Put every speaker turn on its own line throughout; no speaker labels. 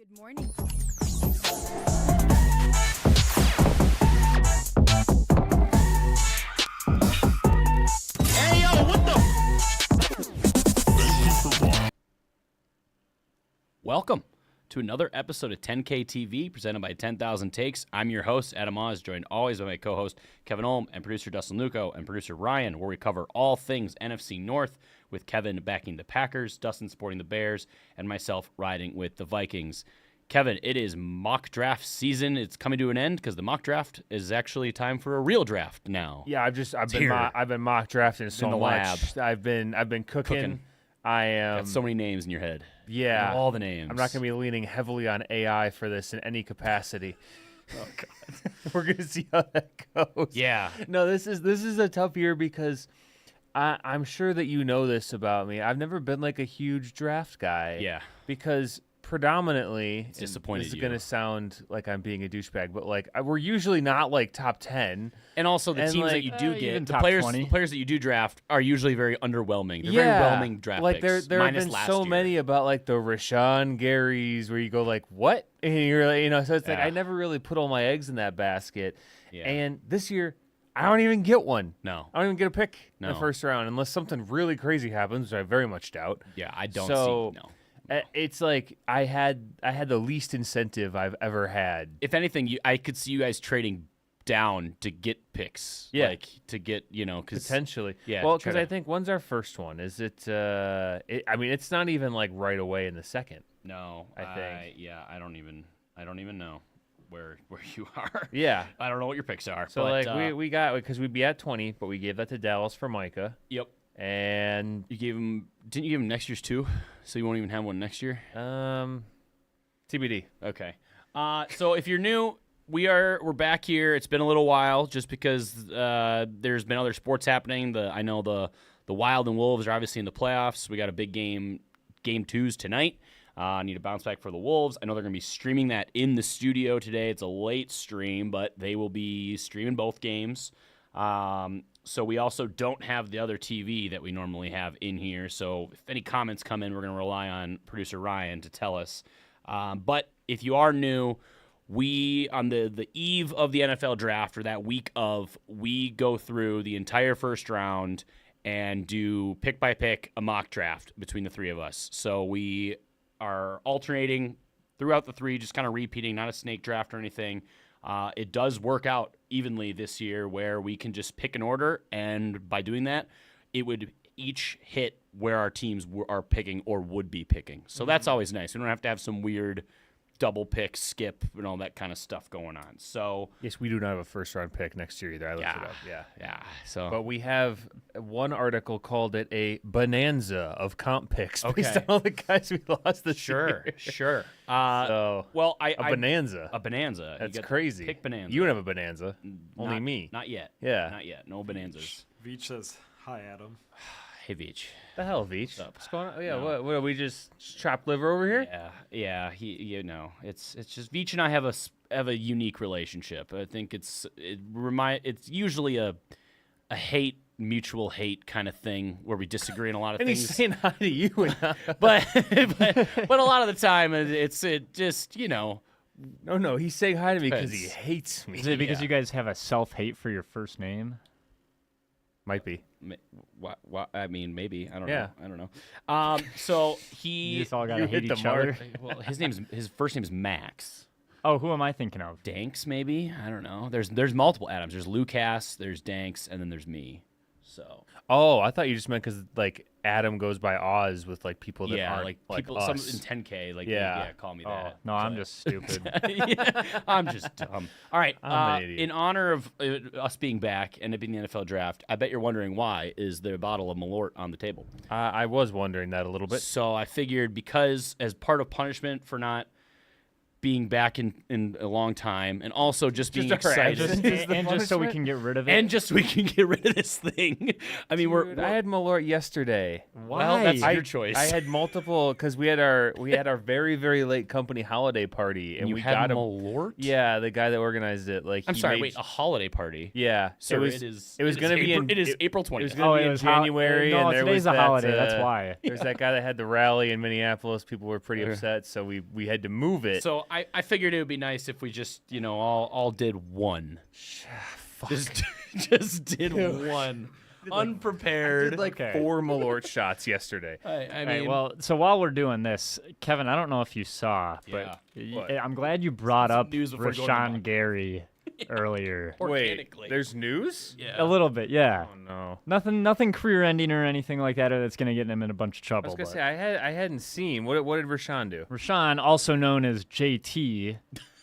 Good morning.
Hey, yo, what the?
Welcome to another episode of 10K TV presented by 10,000 Takes. I'm your host, Adam Oz, joined always by my co-host, Kevin Olm, and producer Dustin Luco, and producer Ryan, where we cover all things NFC North, with Kevin backing the Packers, Dustin supporting the Bears, and myself riding with the Vikings. Kevin, it is mock draft season. It's coming to an end because the mock draft is actually time for a real draft now.
Yeah, I've been mock drafting so
in the
much.
lab.
I've been cooking. I am
Got so many names in your head.
Yeah,
You know all the names.
I'm not going to be leaning heavily on AI for this in any capacity.
Oh God.
We're going to see how that goes.
Yeah.
No, this is a tough year because I'm sure that you know this about me. I've never been like a huge draft guy.
Yeah.
Because predominantly,
It's disappointed
this is
you.
going to sound like I'm being a douchebag, but like we're usually not like top 10.
And also the
And,
teams that
like,
you do
even
get, the
top
players
20.
that you do draft are usually very underwhelming. They're very whelming draft
like
picks.
there have
minus
been
last
so
year.
many about like the Rashawn Garys where you go like what, and you're like, so it's like
Yeah.
I never really put all my eggs in that basket.
Yeah.
And this year I don't even get one.
No.
I don't even get a pick in
No.
the first round unless something really crazy happens, which I very much doubt.
Yeah, I don't
So,
see. No.
It's like I had the least incentive I've ever had.
If anything, I could see you guys trading down to get picks.
Yeah.
Like to get, because
Potentially.
Yeah,
Well,
try
because I
to-
think when's our first one? Is it? I mean, it's not even like right away in the second.
no,
I think.
I don't even know where you are.
Yeah.
I don't know what your picks are.
So
but,
like we got because we'd be at 20, but we gave that to Dallas for Micah,
Yep.
and
You gave him. Didn't you give him next year's too? So you won't even have one next year.
TBD.
Okay. So if you're new, we're back here. It's been a little while, just because there's been other sports happening. I know the Wild and Wolves are obviously in the playoffs. We got a big game twos tonight. I need to bounce back for the Wolves. I know they're going to be streaming that in the studio today. It's a late stream, but they will be streaming both games. So we also don't have the other TV that we normally have in here. So if any comments come in, we're going to rely on producer Ryan to tell us. But if you are new, we, on the eve of the NFL draft, or that week of, we go through the entire first round and do pick by pick a mock draft between the three of us. So we are alternating throughout the three, just kind of repeating, not a snake draft or anything. It does work out evenly this year where we can just pick an order, and by doing that, it would each hit where our teams are picking or would be picking. So that's always nice. We don't have to have some weird double pick, skip, and all that kind of stuff going on. So
Yes, we do not have a first round pick next year either. I looked it up.
yeah. So
But we have one article called it a bonanza of comp picks based
Okay.
on all the guys we lost this year.
sure.
So
Well,
a bonanza.
a bonanza.
That's
You got
crazy.
Pick bonanza.
You don't have a bonanza. Only
Not-
me.
Not yet.
Yeah.
Not yet. No bonanzas.
Veach says, "Hi, Adam."
Hey, Veach.
The hell, Veach?
up?
What's going on? Oh, yeah.
No.
What? We just chopped liver over here?
Yeah. It's just Veach and I have a unique relationship. I think it's usually a mutual hate kind of thing where we disagree on a lot of
And
things.
he's saying hi to you. And
but a lot of the time it just
no, he's saying hi to me because he
Depends.
hates me.
Is it because
Yeah.
you guys have a self-hate for your first name?
Might be.
I mean, maybe I don't
Yeah.
know. I don't know. So
You
he
just all gotta
you
hate
hit the
each
mark.
other.
well his first name is Max.
Oh, who am I thinking of?
Danks, maybe. I don't know. There's multiple Adams. There's Lucas, there's Danks, and then there's me. So
Oh, I thought you just meant because like Adam goes by Oz with like people that
yeah,
aren't
like
like
people,
us.
some in 10K, like
Yeah.
call me
Oh,
that.
no, I'm
So-
just stupid.
Yeah, I'm just dumb. All right.
I'm an idiot.
In honor of us being back and it being the NFL draft, I bet you're wondering why is there a bottle of Malort on the table.
I was wondering that a little bit.
So I figured because as part of punishment for not being back in a long time, and also just being
our
excited.
absence is the
and just so we
punishment?
can get rid of it.
And just so we can get rid of this thing. I mean,
Dude, I had Malort yesterday.
well, that's
Why?
your choice.
I had multiple because we had our very very late company holiday party, and
you
we
had
got a
Malort.
yeah the guy that organized it. Like
I'm
he
sorry.
made-
Wait, a holiday party.
yeah.
So
it was
it was
gonna be
April,
in
it is
it-
April
it was
20th.
gonna be
it
in
was
January,
no,
and there
today's
was
a
that,
holiday. That's why.
There's that guy that had the rally in Minneapolis. People were pretty upset, so we had to move it.
So I figured it would be nice if we just all did one. Just did one. Unprepared.
did like
Okay.
4 Malort shots yesterday.
I
All
mean,
right, well, so while we're doing this, Kevin, I don't know if you saw, but
What?
I'm glad you brought up
news before going to
Rashawn
mine.
Gary earlier.
Wait,
organically.
there's news?
yeah.
A little bit, yeah.
Oh no.
Nothing career-ending or anything like that that's going to get him in a bunch of
I
trouble.
was gonna
but
say I hadn't seen what did Rashawn do?
Rashawn, also known as JT,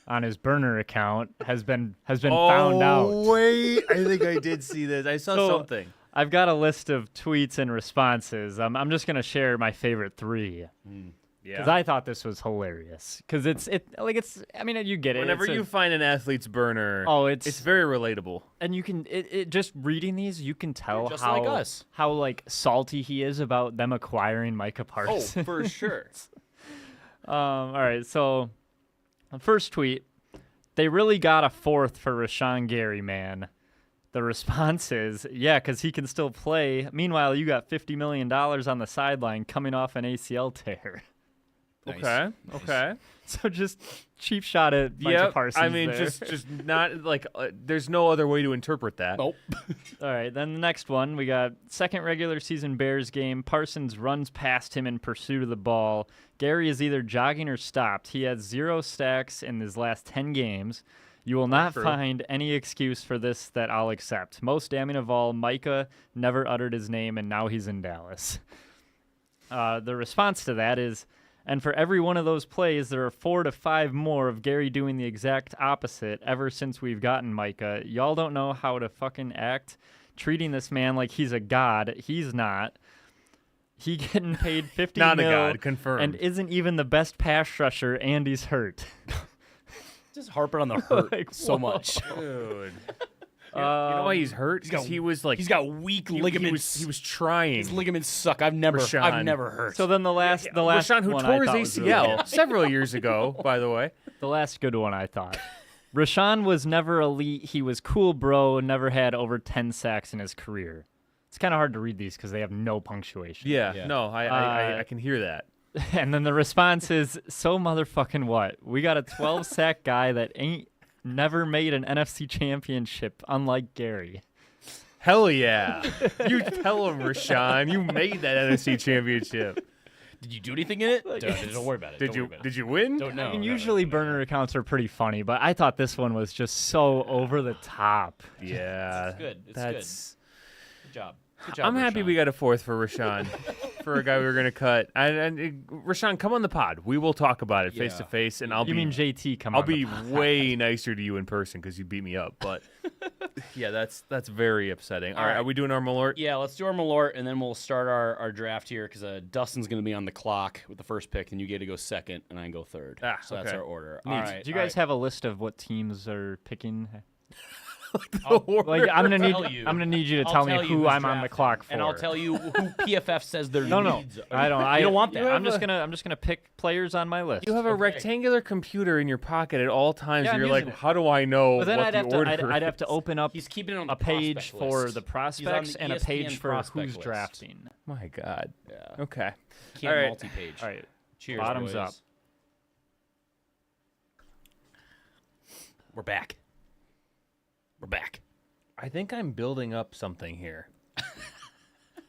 on his burner account, has been found out.
Wait, I think I did see this. I saw
So-
something.
I've got a list of tweets and responses. I'm just gonna share my favorite 3 because I thought this was hilarious. Because I mean you get it.
Whenever
It's a-
you find an athlete's burner,
it's
very relatable.
and you can just reading these, you can tell
just
how
like us.
how like salty he is about them acquiring Micah Parsons.
for sure.
All right, so the first tweet, they really got a 4th for Rashawn Gary, man. The response is, yeah, because he can still play. Meanwhile, you got $50 million on the sideline coming off an ACL tear.
Nice.
Okay.
So just cheap shot at Micah
Yep.
Parsons
I mean,
there.
just not like there's no other way to interpret that.
Nope.
All right, then the next one, we got second regular season Bears game. Parsons runs past him in pursuit of the ball. Gary is either jogging or stopped. He has 0 stacks in his last 10 games. You will not
True.
find any excuse for this that I'll accept. Most damning of all, Micah never uttered his name, and now he's in Dallas. The response to that is, and for every one of those plays, there are 4 to 5 more of Gary doing the exact opposite ever since we've gotten Micah. Y'all don't know how to fucking act, treating this man like he's a god. He's not. He getting paid $50
Not a
mil
god, confirmed.
and isn't even the best pass rusher, and he's hurt.
Just harping on the hurt
Like,
so
whoa.
much.
Dude. You know why he's hurt?
got-
Because he was like
He's got weak ligaments.
He was trying.
His ligaments suck. I've never
Rashawn.
hurt.
So then the last
Rashawn, who
one
tore
I
his
thought was really
ACL
good.
several years ago, by the way.
The last good one I thought. Rashawn was never elite. He was cool, bro. Never had over 10 sacks in his career. It's kind of hard to read these because they have no punctuation.
Yeah. No, I can hear that.
And then the response is, so motherfucking what? We got a 12 sack guy that ain't never made an NFC championship, unlike Gary.
Hell yeah. You tell him, Rashawn. You made that NFC championship.
Did you do anything in it? Don't worry about it.
Did
Don't
you
worry about it.
did you win?
Don't know.
I mean, usually burner accounts are pretty funny, but I thought this one was just so over the top.
Yeah.
It's good. It's
That's
Good job. Good job.
I'm happy we got a 4th for Rashawn, for a guy we were gonna cut. And Rashawn, come on the pod. We will talk about it face to face, and
You mean JT come
I'll
on
be
the pod.
way nicer to you in person because you beat me up. But yeah, that's very upsetting. All right,
right.
are we doing our Malort?
Yeah, let's do our Malort, and then we'll start our draft here because Dustin's going to be on the clock with the first pick, and you get to go second, and I can go third.
Ah,
so that's
okay.
our order.
Neat.
All right.
Do you guys have a list of what teams are picking?
Order.
Like I'm gonna
tell you.
need you to
I'll
tell me
tell you
who
who's
I'm on the
drafting,
clock for.
and I'll tell you who PFF says their
No,
needs.
I don't.
You don't want that.
I'm just gonna pick players on my list.
You have a rectangular computer in your pocket at all times.
Yeah,
and
I'm
you're like,
using it.
how do I know
But then
what
I'd
the
have to
order
I'd have to
is?
open up
He's keeping it on the
a page
prospect
for
list.
the
He's on
prospects
the
and a
ESPN
page for
prospect
who's
list.
drafting.
My God.
Yeah.
Okay.
Can't
All right.
multi-page.
All right.
Cheers,
Bottoms
boys.
up.
We're back. We're back.
I think I'm building up something here,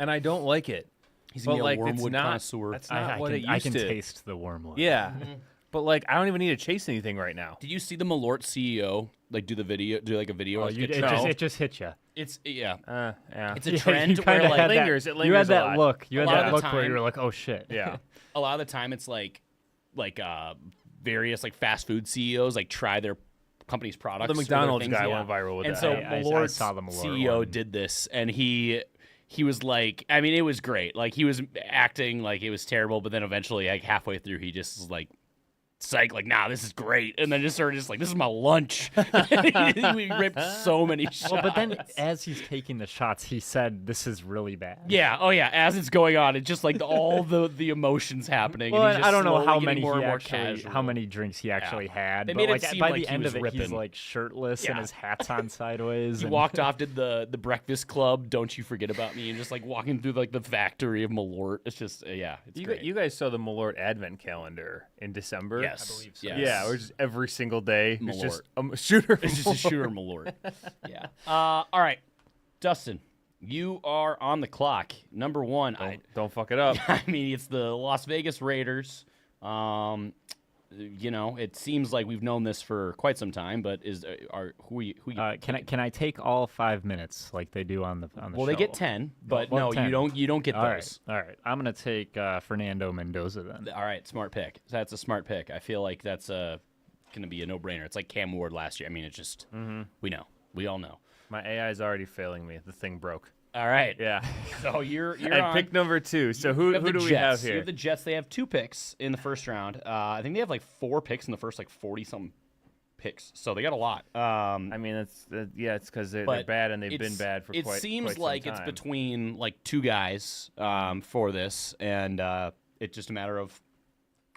and I don't like it.
He's
But
gonna be
like,
a
it's
wormwood
not.
connoisseur.
That's not what it
I
used
can
to.
taste the wormwood.
Yeah, but like, I don't even need to chase anything right now.
Did you see the Malort CEO do a video?
Oh,
of
it
sketch?
just hit you.
It's yeah.
Yeah.
It's a
Yeah,
trend
you
where
kinda
like
had
lingers.
that,
It
you had
lingers a
that
lot.
look. You
A
had
lot of
that
the
look where
time-
you were like, "Oh shit."
Yeah.
a lot of the time it's like various like fast food CEOs like try their company's products.
The
or their
McDonald's
things,
guy
yeah.
went viral with
and
that.
so
I
Malort's
saw the Malort
CEO
one.
did this, and he was like, I mean, it was great. Like he was acting like it was terrible, but then eventually, like halfway through, he just was like, psych, like, nah, this is great. And then just started just like, this is my lunch. We ripped so many shots.
Well, but then as he's taking the shots, he said, "This is really bad."
Yeah, oh yeah, as it's going on, it's just like all the emotions happening.
Well,
and he's just
I don't know
slowly
how
getting
many
more and
he
more
actually,
casual.
how many drinks he actually had.
They
but
made it
like
seem
by
like
the
he
end
was
of it,
ripping.
he's like shirtless
Yeah.
and his hat's on sideways.
He
and
walked off, did the Breakfast Club, Don't You Forget About Me, and just like walking through like the factory of Malort. It's just, it's great.
You guys saw the Malort Advent calendar in December?
Yes.
I believe so.
Yes.
Yeah, we're just every single day. It's
Malort.
just a shooter.
It's just a shooter Malort. Yeah. All right, Dustin, you are on the clock. Number one.
Don't fuck it up.
I mean, it's the Las Vegas Raiders. It seems like we've known this for quite some time, but who you
can I take all 5 minutes like they do on the show?
Well, they get 10, but
Well,
no,
10.
you don't get
All
those.
right. I'm gonna take Fernando Mendoza then.
All right, smart pick. That's a smart pick. I feel like that's going to be a no-brainer. It's like Cam Ward last year. I mean, it's just we know. We all know.
My AI is already failing me. The thing broke.
All right.
Yeah.
So you're
And
on.
pick number 2. So who
You have the
do we
Jets.
have
You
here?
have the Jets. They have 2 picks in the first round. I think they have like 4 picks in the first like 40-something picks. So they got a lot.
I mean, it's because they're
But
bad and they've been
it's-
bad for
it
quite
seems
some
like
time.
it's between like 2 guys for this, and it's just a matter of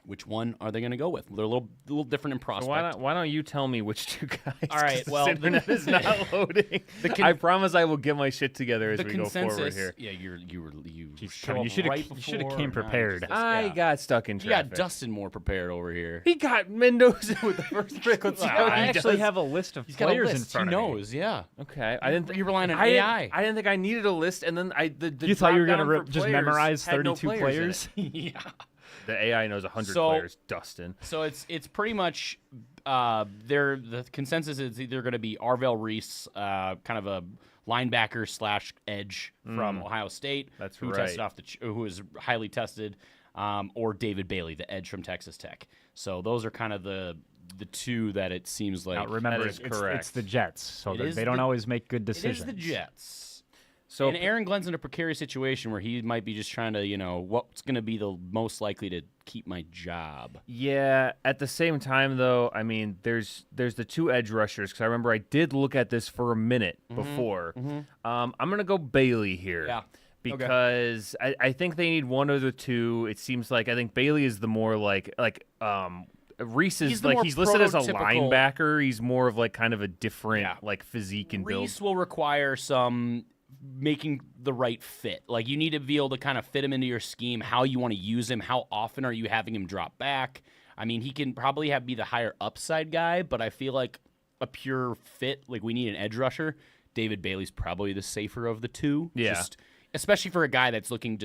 which one are they going to go with. They're a little different in prospect.
So why don't you tell me which 2 guys?
All right,
'Cause
well,
the internet is not loading. I promise I will get my shit together as
the
we go
consensus,
forward here.
yeah, you
Jeez,
show
Kevin,
up
you shoulda-
right
you shoulda
before,
came
nah,
prepared.
just-
I
yeah.
got stuck in
You got
traffic.
Dustin more prepared over here.
He got Mendoza with the first pick. Let's see
Wow,
how
I
he
actually
does.
have a list of
He's got a
players in
list.
front
He
of me.
knows, yeah.
Okay, I didn't.
You're relying on
I
AI.
I didn't think I needed a list, and then the
You thought you were
drop
gonna
down for
just
players
memorize
had no
32
players in it.
players?
Yeah.
The AI knows 100
So-
players. Dustin.
So it's pretty much the consensus is either going to be Arvell Reese, kind of a linebacker / edge from Ohio State,
That's
who
right.
tested off who is highly tested, or David Bailey, the edge from Texas Tech. So those are kind of the 2 that it seems like.
Now, remember,
That is
it's
correct.
the Jets, so
It is
they don't
the-
always make good
It
decisions.
is the Jets.
So
And Aaron Glenn's in a precarious situation where he might be just trying to, what's going to be the most likely to keep my job.
yeah, at the same time though, I mean, there's the 2 edge rushers because I remember I did look at this for a minute before. I'm gonna go Bailey here.
Yeah.
Because I think they need one of the 2. It seems like I think Bailey is the more like Reese
He's
is
the
like
more
he's listed as a
prototypical-
linebacker. He's more of like kind of a different
Yeah.
like physique and build.
Reese will require some making the right fit. Like you need to be able to kind of fit him into your scheme, how you want to use him, how often are you having him drop back. I mean, he can probably be the higher upside guy, but I feel like a pure fit, like we need an edge rusher. David Bailey's probably the safer of the 2.
Yeah.
Especially for a guy that's looking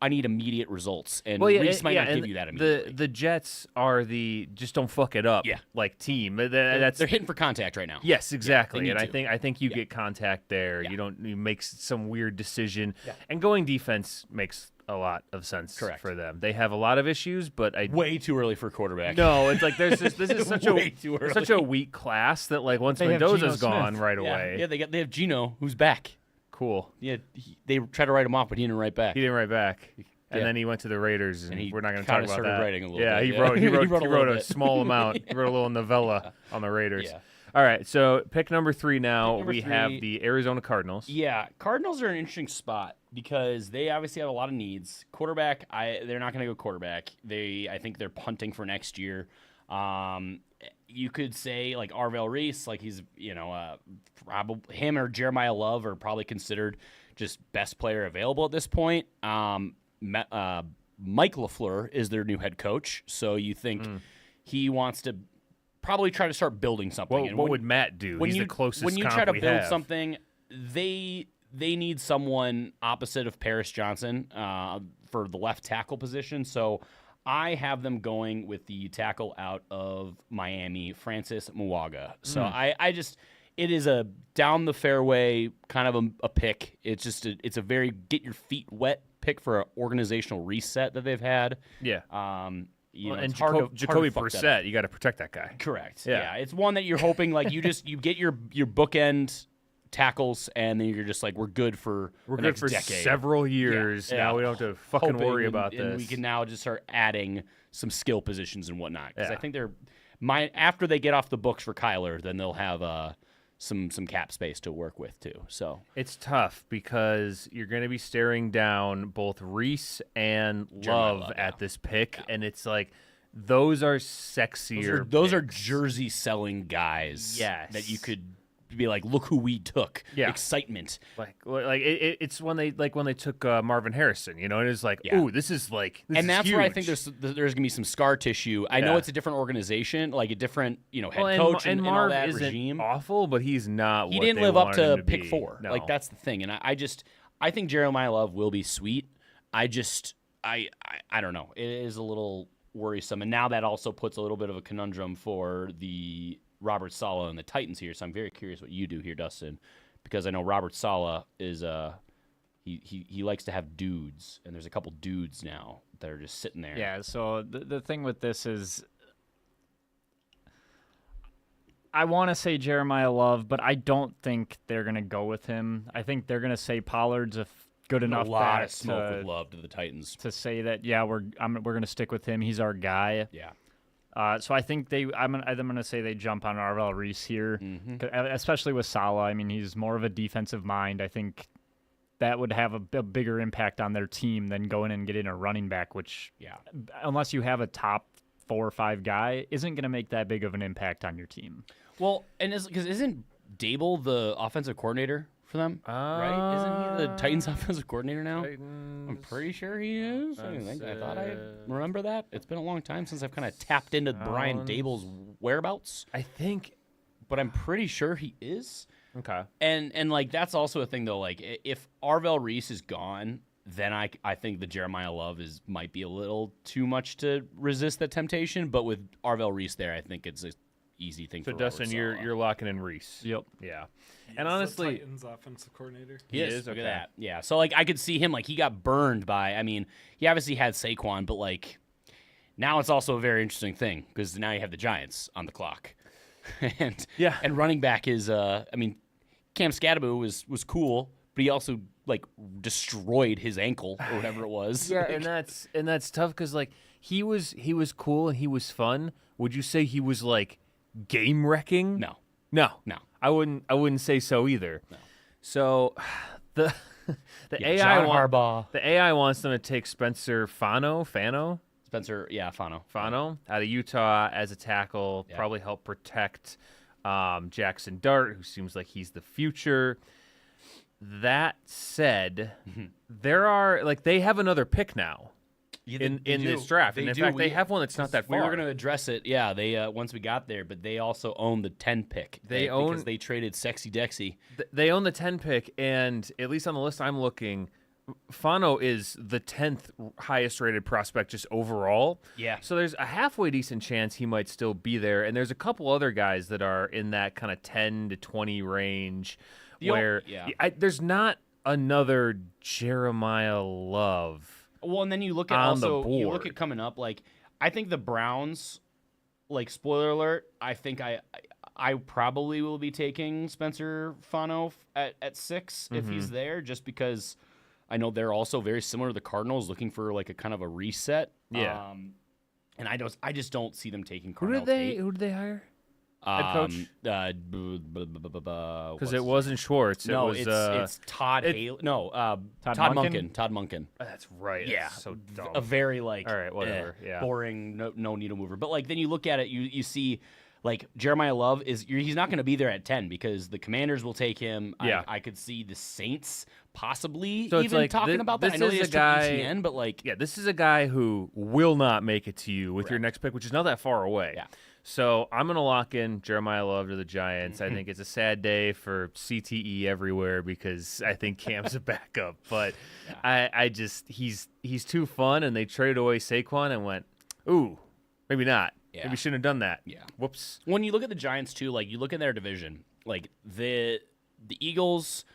I need immediate results. And Reese might not give you that immediately.
The Jets are the just don't fuck it up
Yeah.
like team. That's
They're hitting for contact right now.
yes, exactly.
need
And
to.
I think you get contact there.
Yeah.
You make some weird decision.
Yeah.
And going defense makes a lot of sense
Correct.
for them. They have a lot of issues, but I
Way too early for a quarterback.
no, it's like this is such
Way too
a such a weak class that like once
They have
Mendoza's
Geno
gone
Smith.
right
Yeah,
away.
yeah, they have Gino, who's back.
Cool.
Yeah, they tried to write him off, but he didn't write back.
He didn't write back. And
Yeah.
then he went to the Raiders, and,
And he
we're not going to
kinda
talk about
started
that.
writing a little
yeah,
bit,
he
yeah.
wrote. He
He
wrote.
wrote a
He wrote
little
a
bit.
small amount. He wrote a little novella on the Raiders.
Yeah.
All right, so pick number 3 now.
Pick number
We have
3.
the Arizona Cardinals.
Yeah, Cardinals are an interesting spot because they obviously have a lot of needs. Quarterback, they're not going to go quarterback. I think they're punting for next year. You could say like Arvell Reese, like he's probably him or Jeremiah Love are probably considered just best player available at this point. Mike LaFleur is their new head coach, so you think he wants to probably try to start building something.
What,
And
what
when-
would Matt do?
when
He's
you,
the closest.
when you
comp
try to
we
build
have.
something, they need someone opposite of Paris Johnson for the left tackle position. So I have them going with the tackle out of Miami, Francis Muaga. So I just it is a down the fairway kind of a pick. It's just it's a very get your feet wet pick for an organizational reset that they've had.
Yeah.
You know,
and
it's hard to
Jacoby
fuck that up.
Brissett, you got to protect that guy.
Correct.
Yeah.
Yeah. It's one that you're hoping like you get your bookend tackles and then you're just like we're good for
We're
the
good
next
for
decade.
several years.
Yeah.
Now we don't have to fucking
Hoping
worry
and-
about
and
this.
we can now just start adding some skill positions and whatnot. Because
Yeah.
I think after they get off the books for Kyler, then they'll have some cap space to work with too. So
It's tough because you're going to be staring down both Reese and
Jeremiah
Love
Love,
at this pick, and it's like those are sexier.
those are
picks.
jersey selling guys.
Yes.
That you could be like, look who we took.
Yeah.
Excitement.
It's when they took Marvin Harrison, you know, and it's like,
Yeah.
ooh, this is
And that's where I think
huge.
there's gonna be some scar tissue. I know
Yeah.
it's a different organization, like a different head
Well,
coach
and
and all
Marv
that
isn't
regime.
awful, but he's not.
He
what
didn't
they
live up
wanted him
to
to
pick
be.
4.
No.
Like that's the thing, and I think Jeremiah Love will be sweet. I don't know. It is a little worrisome, and now that also puts a little bit of a conundrum for the Robert Saleh and the Titans here. So I'm very curious what you do here, Dustin, because I know Robert Saleh is he likes to have dudes, and there's a couple dudes now that are just sitting there.
Yeah, so the thing with this is I want to say Jeremiah Love, but I don't think they're going to go with him. I think they're going to say Pollard's good enough
a lot
back
of smoke with Love to the Titans.
to say that we're going to stick with him. He's our guy.
Yeah.
So I think I'm gonna say they jump on Arvel Reese here, especially with Saleh. I mean, he's more of a defensive mind. I think that would have a bigger impact on their team than going and getting a running back, which, unless you have a top 4 or 5 guy, isn't going to make that big of an impact on your team.
Well, and because isn't Dable the offensive coordinator for them? Right? Isn't he the Titans offensive coordinator now? I'm pretty sure he is. I thought I remember that. It's been a long time since I've kind of tapped into Brian Dable's whereabouts,
I think.
but I'm pretty sure he is.
Okay.
And like that's also a thing though. Like if Arvel Reese is gone, then I think the Jeremiah Love might be a little too much to resist that temptation. But with Arvel Reese there, I think it's an easy thing.
So
for
Dustin,
Robert
you're
Saleh.
locking in Reese.
Yep.
Yeah.
He's
And honestly,
the Titans offensive coordinator.
He is. Look
okay.
at that. Yeah. So like I could see him like he got burned by. I mean, he obviously had Saquon, but like now it's also a very interesting thing because now you have the Giants on the clock, and running back is I mean, Cam Scadaboo was cool, but he also like destroyed his ankle or whatever it was.
Yeah,
Like,
and that's tough because like he was cool and he was fun. Would you say he was like game wrecking?
no.
I wouldn't say so either.
No.
So the
Yeah,
AI
John Harbaugh.
the AI wants them to take Spencer Fano
Spencer, Fano.
out of Utah as a tackle,
Yeah.
probably help protect Jackson Dart, who seems like he's the future. That said, they have another pick now in this draft, and in fact they have one that's not that far.
We were going to address it. Yeah, they once we got there, but they also own the 10 pick. Because they traded Sexy Dexy.
They own the 10 pick, and at least on the list I'm looking, Fano is the 10th highest rated prospect just overall.
Yeah.
So there's a halfway decent chance he might still be there, and there's a couple other guys that are in that kind of 10 to 20 range where there's not another Jeremiah Love.
Well, and then you look at
on the
also you look
board.
at coming up. Like I think the Browns, like spoiler alert, I think I probably will be taking Spencer Fano at 6 if he's there, just because I know they're also very similar to the Cardinals, looking for like a kind of a reset.
Yeah.
And I just don't see them taking
Who
Carnell
did they hire? Head coach?
Because
Because it wasn't Schwartz.
No,
it was,
it's Todd Haley. No, Todd
Monken?
Todd Monken.
that's right.
Yeah,
That's so dumb.
a very like
All right, whatever, yeah.
boring, no needle mover. But like then you look at it, you see like Jeremiah Love he's not going to be there at 10 because the Commanders will take him.
Yeah.
I could see the Saints possibly
So it's
even
like
talking about that. I know they just took ETN, but like
Yeah, this is a guy who will not make it to you with your next pick, which is not that far away.
Yeah.
So I'm going to lock in Jeremiah Love to the Giants. I think it's a sad day for CTE everywhere because I think Cam's a backup. But I just he's too fun, and they traded away Saquon and went, ooh, maybe not.
Yeah.
Maybe shouldn't have done that.
Yeah.
Whoops.
when you look at the Giants too, like you look at their division, like the Eagles,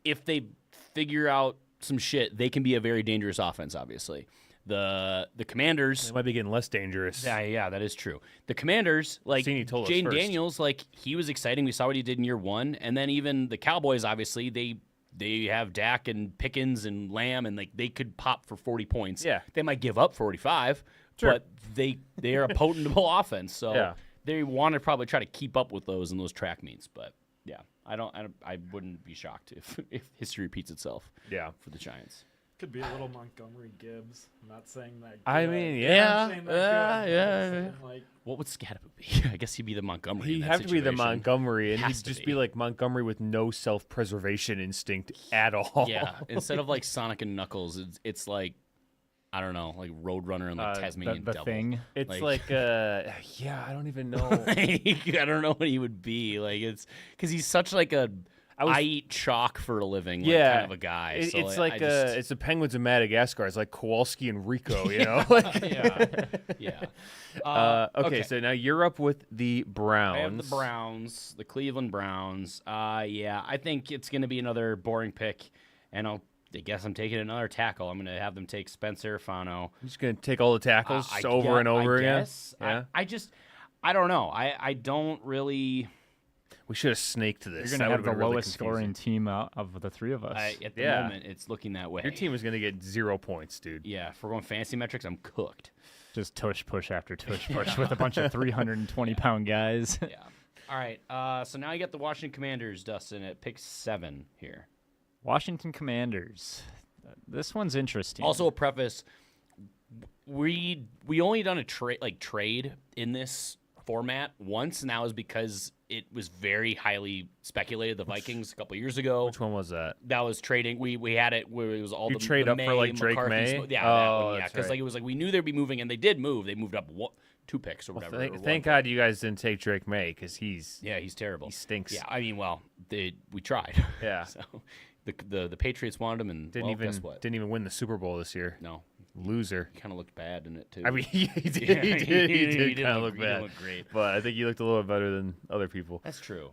if they figure out some shit, they can be a very dangerous offense. Obviously, the Commanders.
It might be getting less dangerous.
Yeah, that is true. The Commanders, like
Seen he told us
Jaden
first.
Daniels, like he was exciting. We saw what he did in year 1, and then even the Cowboys, obviously they have Dak and Pickens and Lamb, and like they could pop for 40 points.
Yeah.
they might give up 45.
Sure.
but they are a potentable offense. So
Yeah.
they want to probably try to keep up with those in those track meets. But yeah, I wouldn't be shocked if history repeats itself.
Yeah.
For the Giants.
Could be a little Montgomery Gibbs. I'm not saying that.
I
good.
mean,
I'm
yeah.
not saying that good. I'm
yeah.
saying, like,
What would Scadaboo be? I guess he'd be the Montgomery.
He'd
in that
have to be the
situation.
Montgomery, and
Has
he'd
to
just
be.
be like Montgomery with no self-preservation instinct at all.
Yeah, instead of like Sonic and Knuckles, it's like I don't know, like Roadrunner and like Tasmanian
the
Devil.
Thing.
It's like yeah, I don't even know.
I don't know what he would be. Like it's because he's such like a I eat chalk for a living, like,
Yeah.
kind of a guy.
It's
so
like
I just,
it's the Penguins of Madagascar. It's like Kowalski and Rico, you know? Like,
yeah.
okay, so now you're up with the Browns.
I have the Browns, the Cleveland Browns. Yeah, I think it's going to be another boring pick, and I guess I'm taking another tackle. I'm going to have them take Spencer Fano.
You're just gonna take all the tackles
I
over and over
I
again.
guess.
Yeah,
I don't know. I don't really.
we should have snaked this.
You're going
That
to have
would've
the
been really
lowest
confusing.
scoring team out of the three of us.
At the
Yeah.
moment, it's looking that way.
Your team is gonna get 0 points, dude.
Yeah, if we're going fancy metrics, I'm cooked.
Just tush push after tush push with a bunch of 320-pound guys.
Yeah. All right. So now you got the Washington Commanders, Dustin, at pick 7 here.
Washington Commanders. This one's interesting.
Also, a preface: we only done a trade in this format once, and that was because it was very highly speculated. The Vikings a couple years ago.
Which one was that?
That was trading. We had it where it was all
You
the
trade
the
up for, like, Drake
McCarthy
May?
Yeah, that
Oh,
one, yeah,
that's
because
right.
like it was like we knew they'd be moving, and they did move. They moved up 2 picks or whatever. or
Thank
one
God you guys didn't take Drake May because he's
pick. Yeah, he's terrible.
he stinks.
Yeah, I mean, well, we tried.
Yeah.
So the Patriots wanted him, and guess what?
didn't even win the Super Bowl this year.
No,
Loser.
kind of looked bad in it too.
I mean, he did.
Yeah,
he did
didn't
kind of look
he didn't
bad.
look great.
But I think he looked a little better than other people.
That's true.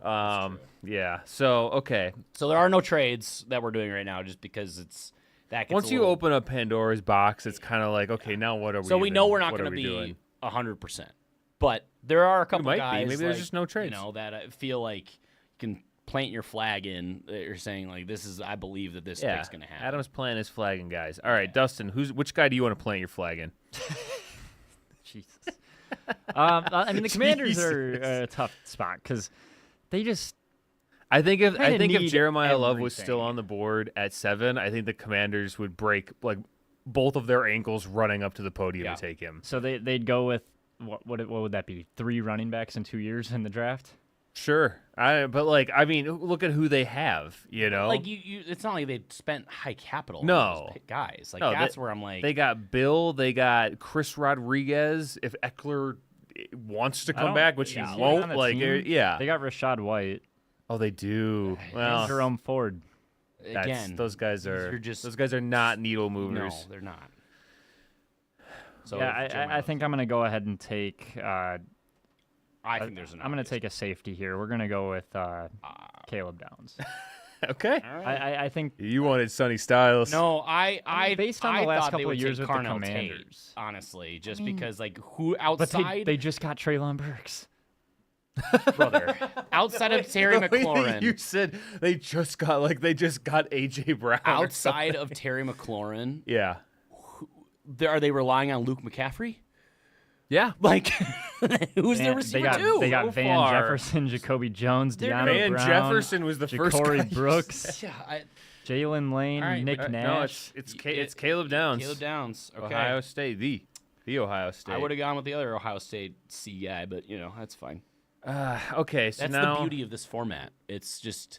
Yeah. So okay.
So there are no trades that we're doing right now, just because it's that. Gets
Once
a
you
little-
open up Pandora's box, it's kind of like, okay, now what are we?
so we know we're not
going to
be
doing?
100%, but there are a couple
might be.
guys.
Maybe there's
like,
just no trades.
You know, that I feel like you can plant your flag in. That you're saying like this is. I believe that this
Yeah.
pick's going to happen.
Adam's planting his flagging guys. All right, Dustin, which guy do you want to plant your flag in?
Jesus. I mean, the Commanders are
Jesus.
a tough spot because they just
I think if
Kinda
if Jeremiah Love was
everything.
still on the board at 7, I think the Commanders would break like both of their ankles running up to the podium
Yeah.
to take him.
so they'd go with what would that be? 3 running backs in 2 years in the draft.
Sure, but like I mean, look at who they have. You know,
Like you, it's not like they spent high capital.
No.
on those guys. Like
No,
that's where I'm like.
they got Bill, they got Chris Rodriguez. If Eckler wants to
I
come
don't-
back, which
yeah,
he
on
won't,
the
like
team,
yeah.
They got Rashad White
Oh, they do.
and
Well,
Jerome Ford.
again,
those guys are
you're just-
those guys are not needle
no,
movers.
they're not. So
Yeah, I
Jeremiah
think I'm gonna go ahead and take.
I think there's an.
I'm gonna
obvious-
take a safety here. We're gonna go with Caleb Downs.
Okay,
All right.
I think
you wanted Sonny Styles.
No,
based on the
I
last
thought they
couple
would
of years
take
with the
Carnell Tate,
Commanders.
honestly, just
mean,
because like who
but
outside
they just got Traylon Burks.
brother outside of Terry
The way that
McLaurin,
You said they just got AJ Brown. or
outside
something.
of Terry McLaurin,
yeah,
are they relying on Luke McCaffrey?
yeah.
Like, who's their
They
receiver
got
too?
they got
So
Van
far.
Jefferson, Jacoby Jones,
They're
De'Amon
gonna-
Van
Brown,
Jefferson was the first
Ja'Cory
guy you
Brooks,
Yeah,
Jalen Lane,
All right,
Nick
but-
Nash.
No, it's Caleb Downs.
Caleb Downs. Okay.
Ohio State, the Ohio State.
I would have gone with the other Ohio State C guy, but that's fine.
Okay, so
That's
now
the beauty of this format. It's just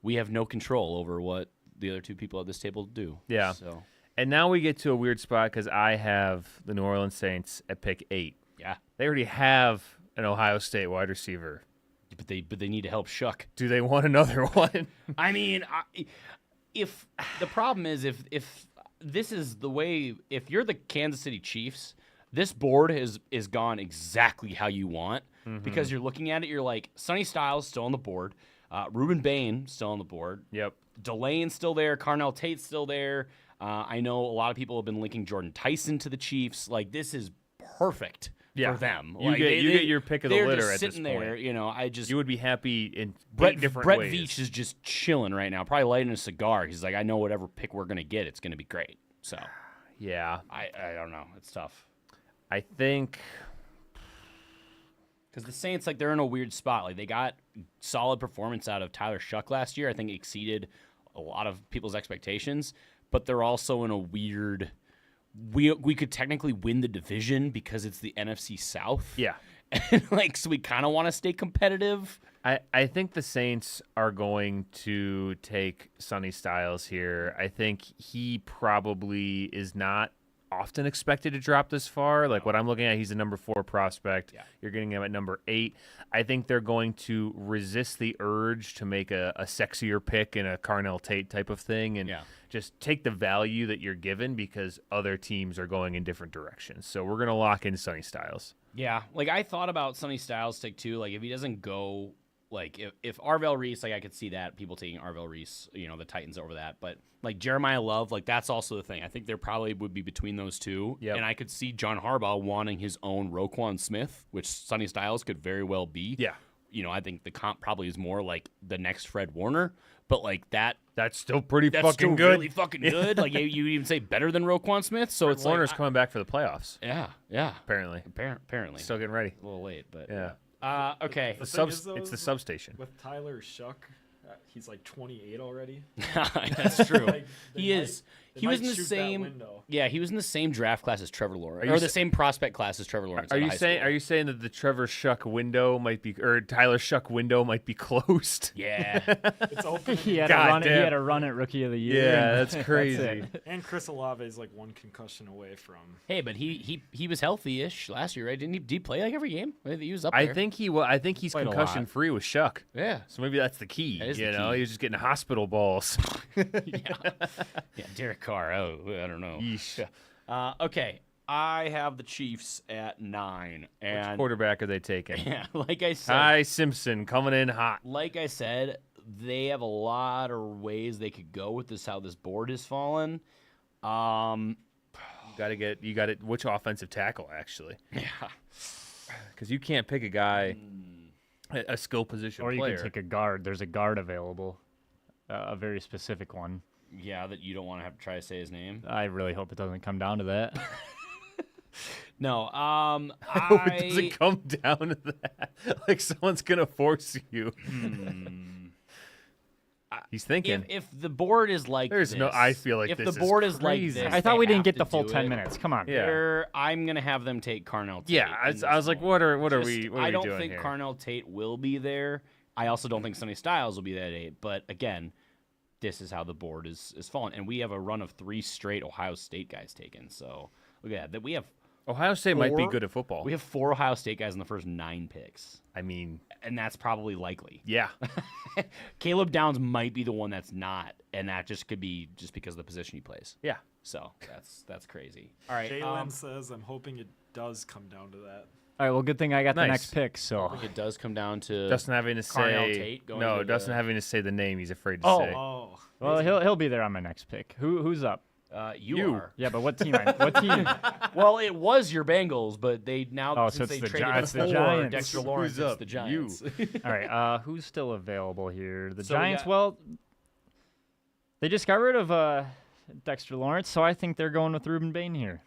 we have no control over what the other two people at this table do.
Yeah.
So
and now we get to a weird spot because I have the New Orleans Saints at pick 8.
yeah,
They already have an Ohio State wide receiver.
but they need to help Shuck.
Do they want another one?
I mean, if the problem is if this is the way, if you're the Kansas City Chiefs, this board is gone exactly how you want because you're looking at it. You're like Sonny Styles still on the board, Reuben Bain still on the board,
Yep.
Delane's still there, Carnell Tate's still there. I know a lot of people have been linking Jordan Tyson to the Chiefs. Like this is perfect
Yeah.
for them.
You
Like,
get your pick of the
they're
litter
just
at this
sitting
point.
there. I just
You would be happy in
Brett
8 different
Brett
ways.
Veach is just chilling right now, probably lighting a cigar. He's like, I know whatever pick we're gonna get, it's gonna be great. So
Yeah.
I don't know, it's tough.
I think
Because the Saints, like, they're in a weird spot. Like, they got solid performance out of Tyler Shuck last year. I think it exceeded a lot of people's expectations. But they're also in a weird. We could technically win the division because it's the NFC South.
yeah.
And, like, so we kind of want to stay competitive.
I think the Saints are going to take Sonny Styles here. I think he probably is not often expected to drop this far. Like what I'm looking at, he's a number 4 prospect.
Yeah.
You're getting him at number 8. I think they're going to resist the urge to make a sexier pick in a Carnell Tate type of thing and just take the value that you're given because other teams are going in different directions. So we're going to lock in Sonny Styles.
Yeah, like I thought about Sonny Styles take too. Like if he doesn't go, like if Arvell Reese, like I could see that people taking Arvell Reese, the Titans over that. But like Jeremiah Love, like that's also the thing. I think there probably would be between those two.
Yep.
And I could see John Harbaugh wanting his own Roquan Smith, which Sonny Styles could very well be.
Yeah.
I think the comp probably is more like the next Fred Warner, but like that's
still pretty
that's
fucking
still
good.
really fucking good. Like you even say better than Roquan Smith. So
Fred
it's
Warner's
like
coming back for the playoffs.
yeah.
Apparently.
Apparently,
Still getting ready.
a little late, but
Yeah.
Okay.
It's the substation.
With Tyler Shuck, he's like 28 already.
That's true.
Like,
He
they
is.
might-
He
they
was
might
in the
shoot that
same.
window.
Yeah, he was in the same draft class as Trevor Lawrence,
you
or the
sa-
same prospect class as Trevor Lawrence.
Are you saying that the Trevor Shuck window might be, or Tyler Shuck window might be closed?
Yeah.
It's open.
He had
God
he
damn.
had a run at Rookie of the Year.
Yeah,
and
that's crazy.
it.
And Chris Olave is like one concussion away from.
Hey, but he was healthy-ish last year, right? Didn't he? Did he play like every game? He was up
I
there.
think I think he's
Quite a lot.
concussion free with Shuck.
Yeah.
So maybe that's the key.
That is the
you know,
key.
he was just getting hospital balls.
Yeah. Derek Carr. Oh, I don't know.
Yeesh.
Okay. I have the Chiefs at 9,
Which
and
quarterback are they taking?
yeah, like I said,
Ty Simpson coming in hot.
like I said, they have a lot of ways they could go with this. How this board has fallen.
You got it. Which offensive tackle actually?
Yeah.
Because you can't pick a guy, a skill position
Or you
player.
can take a guard. There's a guard available, a very specific one.
Yeah, that you don't want to have to try to say his name.
I really hope it doesn't come down to that.
No,
I hope it doesn't come down to that. Like someone's gonna force you. He's thinking.
if the board is like
There's
this,
no- I feel like
if
this
the
is
board is like
crazy.
this,
I thought
they
we didn't
have
get the
to
full
do
10
it.
minutes. Come on.
Yeah.
I'm gonna have them take Carnell Tate.
Yeah,
in
I
this
was like,
one.
what are
Just-
we
I don't
doing
think
here?
Carnell Tate will be there. I also don't think Sonny Styles will be that 8. But again, this is how the board is falling, and we have a run of 3 straight Ohio State guys taken. So look at that. We have
Ohio State might be
4
good at football.
We have 4 Ohio State guys in the first 9 picks,
I mean,
and that's probably likely.
yeah.
Caleb Downs might be the one that's not, and that just could be just because of the position he plays.
Yeah.
So that's crazy. All right,
Jalen says, "I'm hoping it does come down to that."
All right, well, good thing I got the
Nice.
next pick. So
it does come down to
Dustin having to
Carnell
say
Tate going
no.
to
Dustin
the-
having to say the name he's afraid to
Oh.
say.
Oh,
well, he'll be there on my next pick. Who's up?
you
You.
are.
Yeah, but what team? What team?
Well, it was your Bengals, but they now
Oh, so
since
it's
they
the
traded
Giants.
for
The Giants.
Dexter Lawrence,
Who's
it's
up?
the Giants.
All right, who's still available here? The
So we
Giants.
got-
Well, they just got rid of Dexter Lawrence, so I think they're going with Ruben Bain here.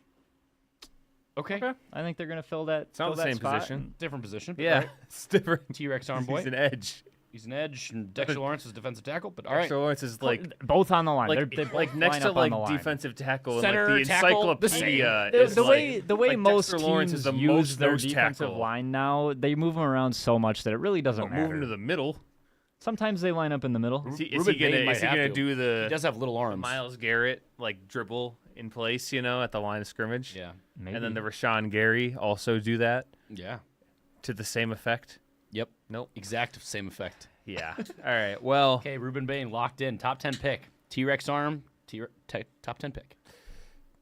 Okay.
I think they're going to fill that.
It's not
fill
the
that
same
spot.
position.
Different position. But
Yeah,
right.
it's different.
T-Rex arm boy.
He's an edge.
He's an edge, and Dexter Lawrence is defensive tackle. But all right,
Dexter Lawrence is like
Both on the line.
like
they both
like next
line
to
up on
like
the line.
defensive tackle
Center,
and like the
tackle, the same.
encyclopedia.
The,
is
the
like,
way the way
like
most
Dexter Lawrence
teams
is the
use
most
their
nose
defensive
tackle.
line now, they move them around so much that it really doesn't
Don't
matter.
move him to the middle.
Sometimes they line up in the middle.
Is he
Ruben Bain
gonna
might
is he
have
gonna
to.
do
he
the
does have little arms.
Myles Garrett like dribble in place, you know, at the line of scrimmage?
Yeah.
Maybe.
And then the Rashawn Gary also do that
Yeah.
to the same effect?
Yep.
Nope.
Exact same effect.
Yeah. All right. Well,
Okay, Ruben Bain locked in. Top 10 pick. T-Rex arm. Top 10 pick.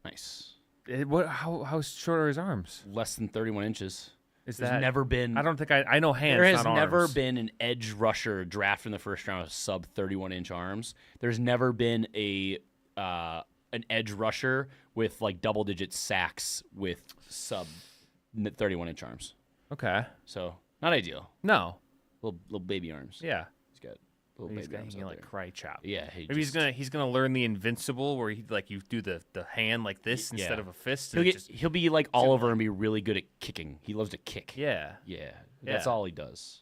Nice.
how short are his arms?
Less than 31 inches.
Is
There's
that
never been.
I don't think I know hands.
There has
not
never
arms.
been an edge rusher drafted in the first round with sub 31-inch arms. There's never been an edge rusher with like double-digit sacks with sub 31-inch arms.
Okay.
So not ideal.
No.
Little baby arms.
Yeah.
He's got Little
He's
baby
gonna
arms
like
out there.
cry chop.
Yeah,
Maybe he's gonna learn the invincible where he like you do the hand like this
Yeah.
instead of a fist.
He'll
And it
he'll be like Oliver and be really good at kicking. He loves to kick.
yeah.
That's
Yeah.
all he does.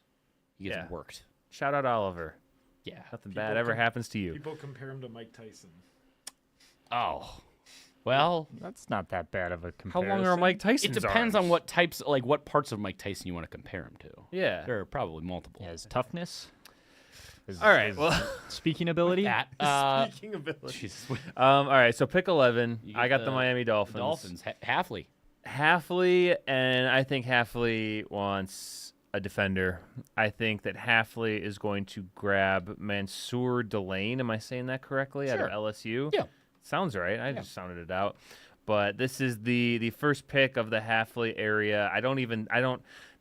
He gets
Yeah.
worked.
Shout out Oliver.
Yeah.
Nothing
People
bad ever
com-
happens to you.
People compare him to Mike Tyson.
Oh, well,
That's not that bad of a
How
comparison.
long are Mike Tyson's
it depends on
arms?
what types, like what parts of Mike Tyson you want to compare him to.
Yeah.
There are probably multiple.
Yeah, his toughness.
All right.
his
Well,
speaking ability.
That,
speaking of ability.
Jesus.
All right. So pick 11.
You
I
get
got the Miami Dolphins.
Dolphins. Halfley.
Halfley, and I think Halfley wants a defender. I think that Halfley is going to grab Mansour Delane. Am I saying that correctly? Out
Sure.
of LSU?
Yeah.
Sounds right. I just sounded it out. But this is the first pick of the Halfley area.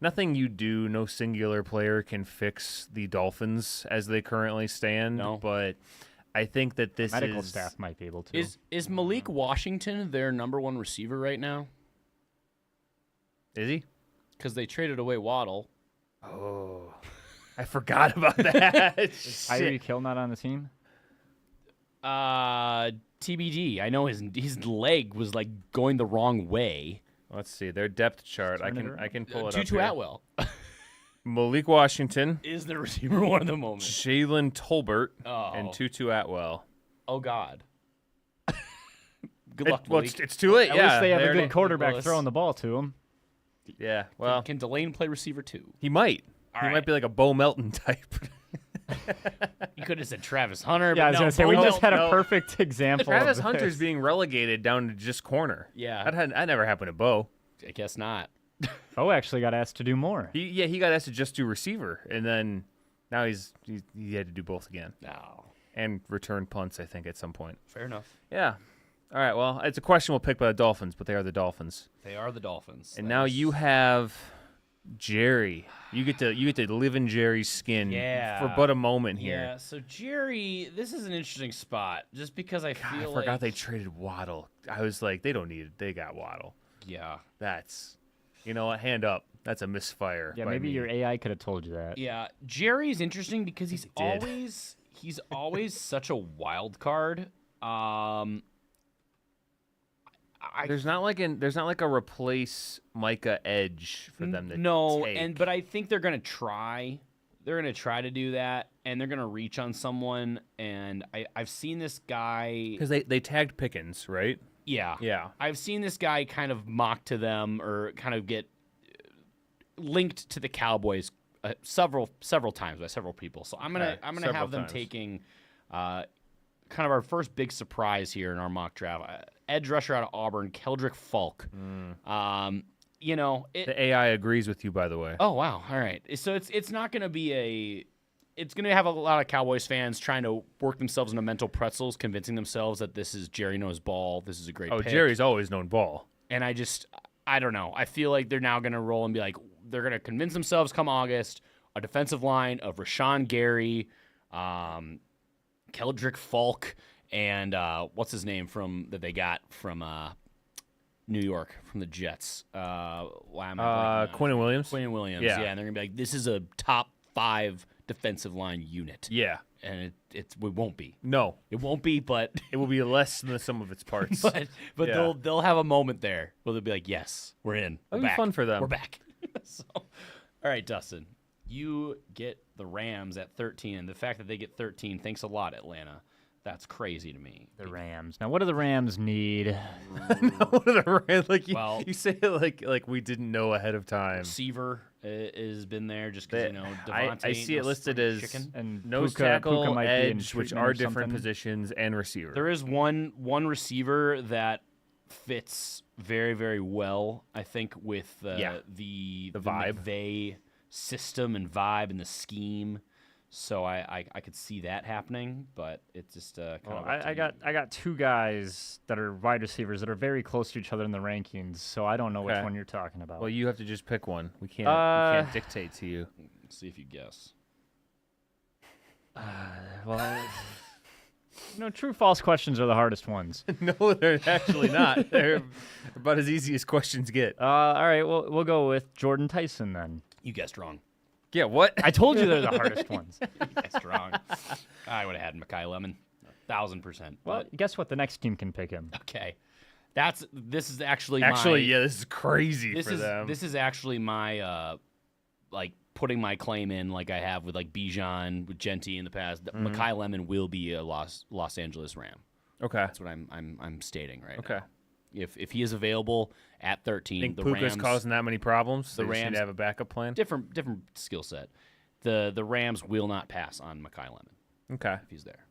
Nothing you do, no singular player can fix the Dolphins as they currently stand.
No.
But I think that this
Medical
is
staff might be able to.
Is Malik Washington their number one receiver right now?
Is he?
Because they traded away Waddle.
Oh, I forgot about that.
Tyreek
Shit.
Hill not on the team?
TBD. I know his leg was like going the wrong way.
Let's see their depth chart.
Turn it
I
around.
can pull it up.
Tutu
here.
Atwell
Malik Washington,
is the receiver one at the moment.
Jalen Tolbert,
Oh.
and Tutu Atwell.
Oh God. Good luck,
Well,
Malik.
it's too late.
At
yeah,
least they have a
already-
good quarterback
Willis.
throwing the ball to him.
Yeah, well,
Can Delane play receiver too?
he might.
All
he
right.
might be like a Bo Melton type.
You could have said Travis Hunter.
Yeah, I
but
was
no,
going to say, we
Bo
just had
Melton.
a perfect example
Travis
of
Hunter's
this.
being relegated down to just corner.
Yeah,
That never happened to Bo.
I guess not.
Oh, actually got asked to do more.
He got asked to just do receiver, and then now he had to do both again
No,
and return punts. I think at some point.
fair enough.
Yeah. All right. Well, it's a questionable pick by the Dolphins, but they are the Dolphins.
They are the Dolphins.
And
That
now
is-
you have Jerry. You get to live in Jerry's skin
Yeah.
for but a moment here.
Yeah, so Jerry, this is an interesting spot, just because I
God,
feel
I forgot
like
they traded Waddle. I was like, they don't need it. They got Waddle.
yeah,
That's, you know what? Hand up. That's a misfire.
Yeah,
by
maybe
me.
your AI could have told you that.
yeah. Jerry's interesting because he's
He did.
always such a wild card.
There's not like a replace Micah edge for them to
no,
take.
but I think they're gonna try. They're gonna try to do that, and they're gonna reach on someone. And I've seen this guy.
because they tagged Pickens, right?
Yeah,
Yeah.
I've seen this guy kind of mocked to them or kind of get linked to the Cowboys several times by several people. So I'm gonna
Okay,
have
several
them
times.
taking kind of our first big surprise here in our mock draft. Edge rusher out of Auburn, Keldrick Falk. You know,
The AI agrees with you, by the way.
oh wow, all right. So it's not gonna be it's going to have a lot of Cowboys fans trying to work themselves into mental pretzels, convincing themselves that this is Jerry knows ball. This is a great pick.
Jerry's always known ball.
And I don't know. I feel like they're now going to roll and be like, they're going to convince themselves come August, a defensive line of Rashawn Gary, Keldrick Falk, and what's his name that they got from New York, from the Jets. Why am I blanking on his
Quinn
name?
Williams.
Quinn Williams,
Yeah.
and they're going to be like, this is a top 5 defensive line unit.
Yeah.
And it won't be.
No,
It won't be, but
it will be less than the sum of its parts.
but
Yeah.
they'll have a moment there where they'll be like, yes, we're in.
That'll
We're
be
back.
fun for them.
We're back. So, all right, Dustin, you get the Rams at 13, and the fact that they get 13, thanks a lot, Atlanta. That's crazy to me.
The Rams. Now, what do the Rams need?
One of the Rams, like
Well-
you say it like we didn't know ahead of time.
Receiver has been there just because, Devontae
I see
ain't
it
no
listed
spring
as
chicken.
And
nose
Puka
tackle,
might be in
edge, which
treatment
are
or
different
something.
positions, and receiver.
There is one receiver that fits very, very well, I think, with the
vibe.
McVay system and vibe and the scheme. So I could see that happening, but it's just kind
Well,
of. up to
I
you.
got two guys that are wide receivers that are very close to each other in the rankings, so I don't know which
Okay.
one you're talking about.
Well, you have to just pick one. We can't dictate to you.
Let's see if you guess.
Well, true false questions are the hardest ones.
No, they're actually not. They're about as easy as questions get.
All right, we'll go with Jordan Tyson then.
You guessed wrong.
Yeah, what?
I told you they're the hardest ones.
That's wrong. I would have had Mackay Lemon, 1,000%.
Well, guess what? The next team can pick him.
Okay, this is actually
Yeah, this is crazy
this
for
is
them.
this is actually my like putting my claim in like I have with like Bijan with Genti in the past. Mackay Lemon will be a Los Angeles Ram.
Okay.
That's what I'm stating right now.
Okay.
If he is available at 13,
Think
the
Puka's
Rams
causing that many problems?
the
They just need
Rams-
to have a backup plan.
different skill set. The Rams will not pass on Mackay Lemon
Okay.
if he's there.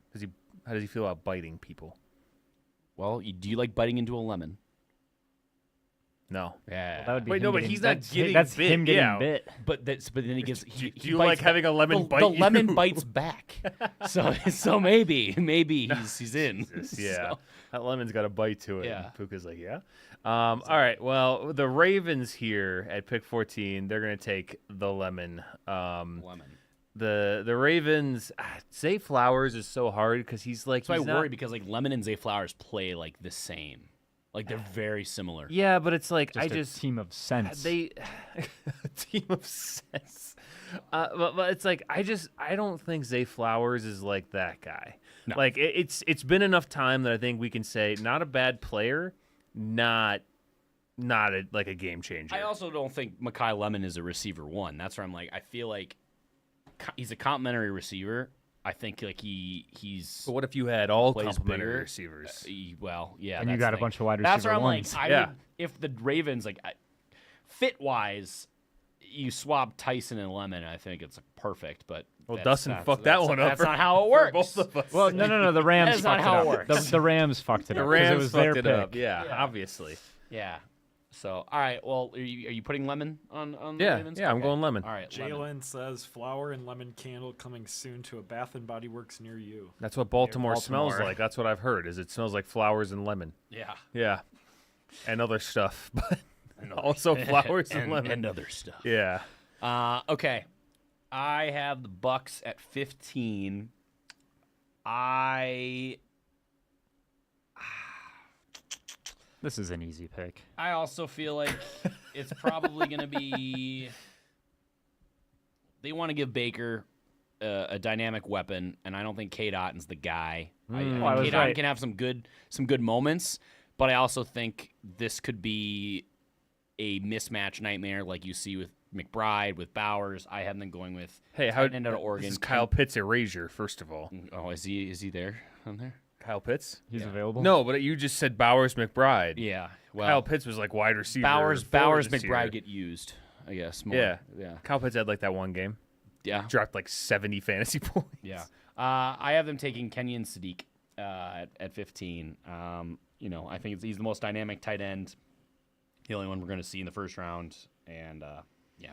How does he feel about biting people?
Well, do you like biting into a lemon?
No.
Yeah.
That would be
Wait,
him
no, but
getting-
he's not getting
that's
bit,
him getting
yeah.
bit.
but then he gives.
Do
He
you
bites
like having a lemon bite
the
you?
lemon bites back. So maybe he's in.
Yeah.
So,
That lemon's got a bite to it.
Yeah.
And Puka's like, yeah. All right. Well, the Ravens here at pick 14, they're going to take the lemon.
lemon.
The Ravens, Zay Flowers is so hard because he's like.
So I
he's not-
worry because like Lemon and Zay Flowers play like the same. Like they're very similar.
Yeah, but it's like
Just a team of sense.
they a team of sense. But it's like I don't think Zay Flowers is like that guy.
No.
Like it's been enough time that I think we can say not a bad player, not like a game changer.
I also don't think Mackay Lemon is a receiver one. That's where I'm like I feel like he's a complimentary receiver. I think like he's
But what if you had all
plays
complimentary
bigger.
receivers?
Well, yeah.
And you
that's
got
the
a
thing.
bunch of wide
That's where
receiver
I'm
ones.
like,
Yeah.
if the Ravens like fit wise, you swap Tyson and Lemon, I think it's perfect. But
Well,
that's-
Dustin
that's-
fucked that
that's-
one up
That's
for-
not how it
for
works.
both of us.
Well, no. The Rams
That's not
fucked
how
it
it
up.
works.
The Rams fucked it
The
up. 'cause
Rams
it was their
fucked it
pick.
up. Yeah, obviously.
Yeah. So all right. Well, are you putting Lemon on the
Yeah,
Ravens?
yeah, I'm
Okay.
going Lemon.
All right. Lemon.
Jalen says flower and lemon candle coming soon to a Bath and Body Works near you.
That's what Baltimore smells
Baltimore.
like. That's what I've heard. Is it smells like flowers and lemon.
Yeah.
Yeah, and other stuff, but also flowers and lemon.
and other stuff.
Yeah.
Okay. I have the Bucks at 15.
This is an easy pick.
I also feel like it's probably going to be. They want to give Baker a dynamic weapon, and I don't think Cade Otton's the guy. I
I
think
was
Cade Otton
right.
can have some good moments, but I also think this could be a mismatch nightmare like you see with McBride, with Bowers. I have them going with
Hey, how
tight end out of Oregon.
This is Kyle Pitts erasure, first of all.
Oh, is he there on there?
Kyle Pitts?
He's available.
No, but you just said Bowers McBride.
Yeah.
Kyle
Well,
Pitts was like wide receiver.
Bowers,
four this
McBride
year.
get used, I guess. More.
Yeah.
Yeah.
Kyle Pitts had like that one game.
Yeah.
Dropped like 70 fantasy points.
Yeah. I have them taking Kenyon Sadiq at 15. I think he's the most dynamic tight end, the only one we're going to see in the first round, and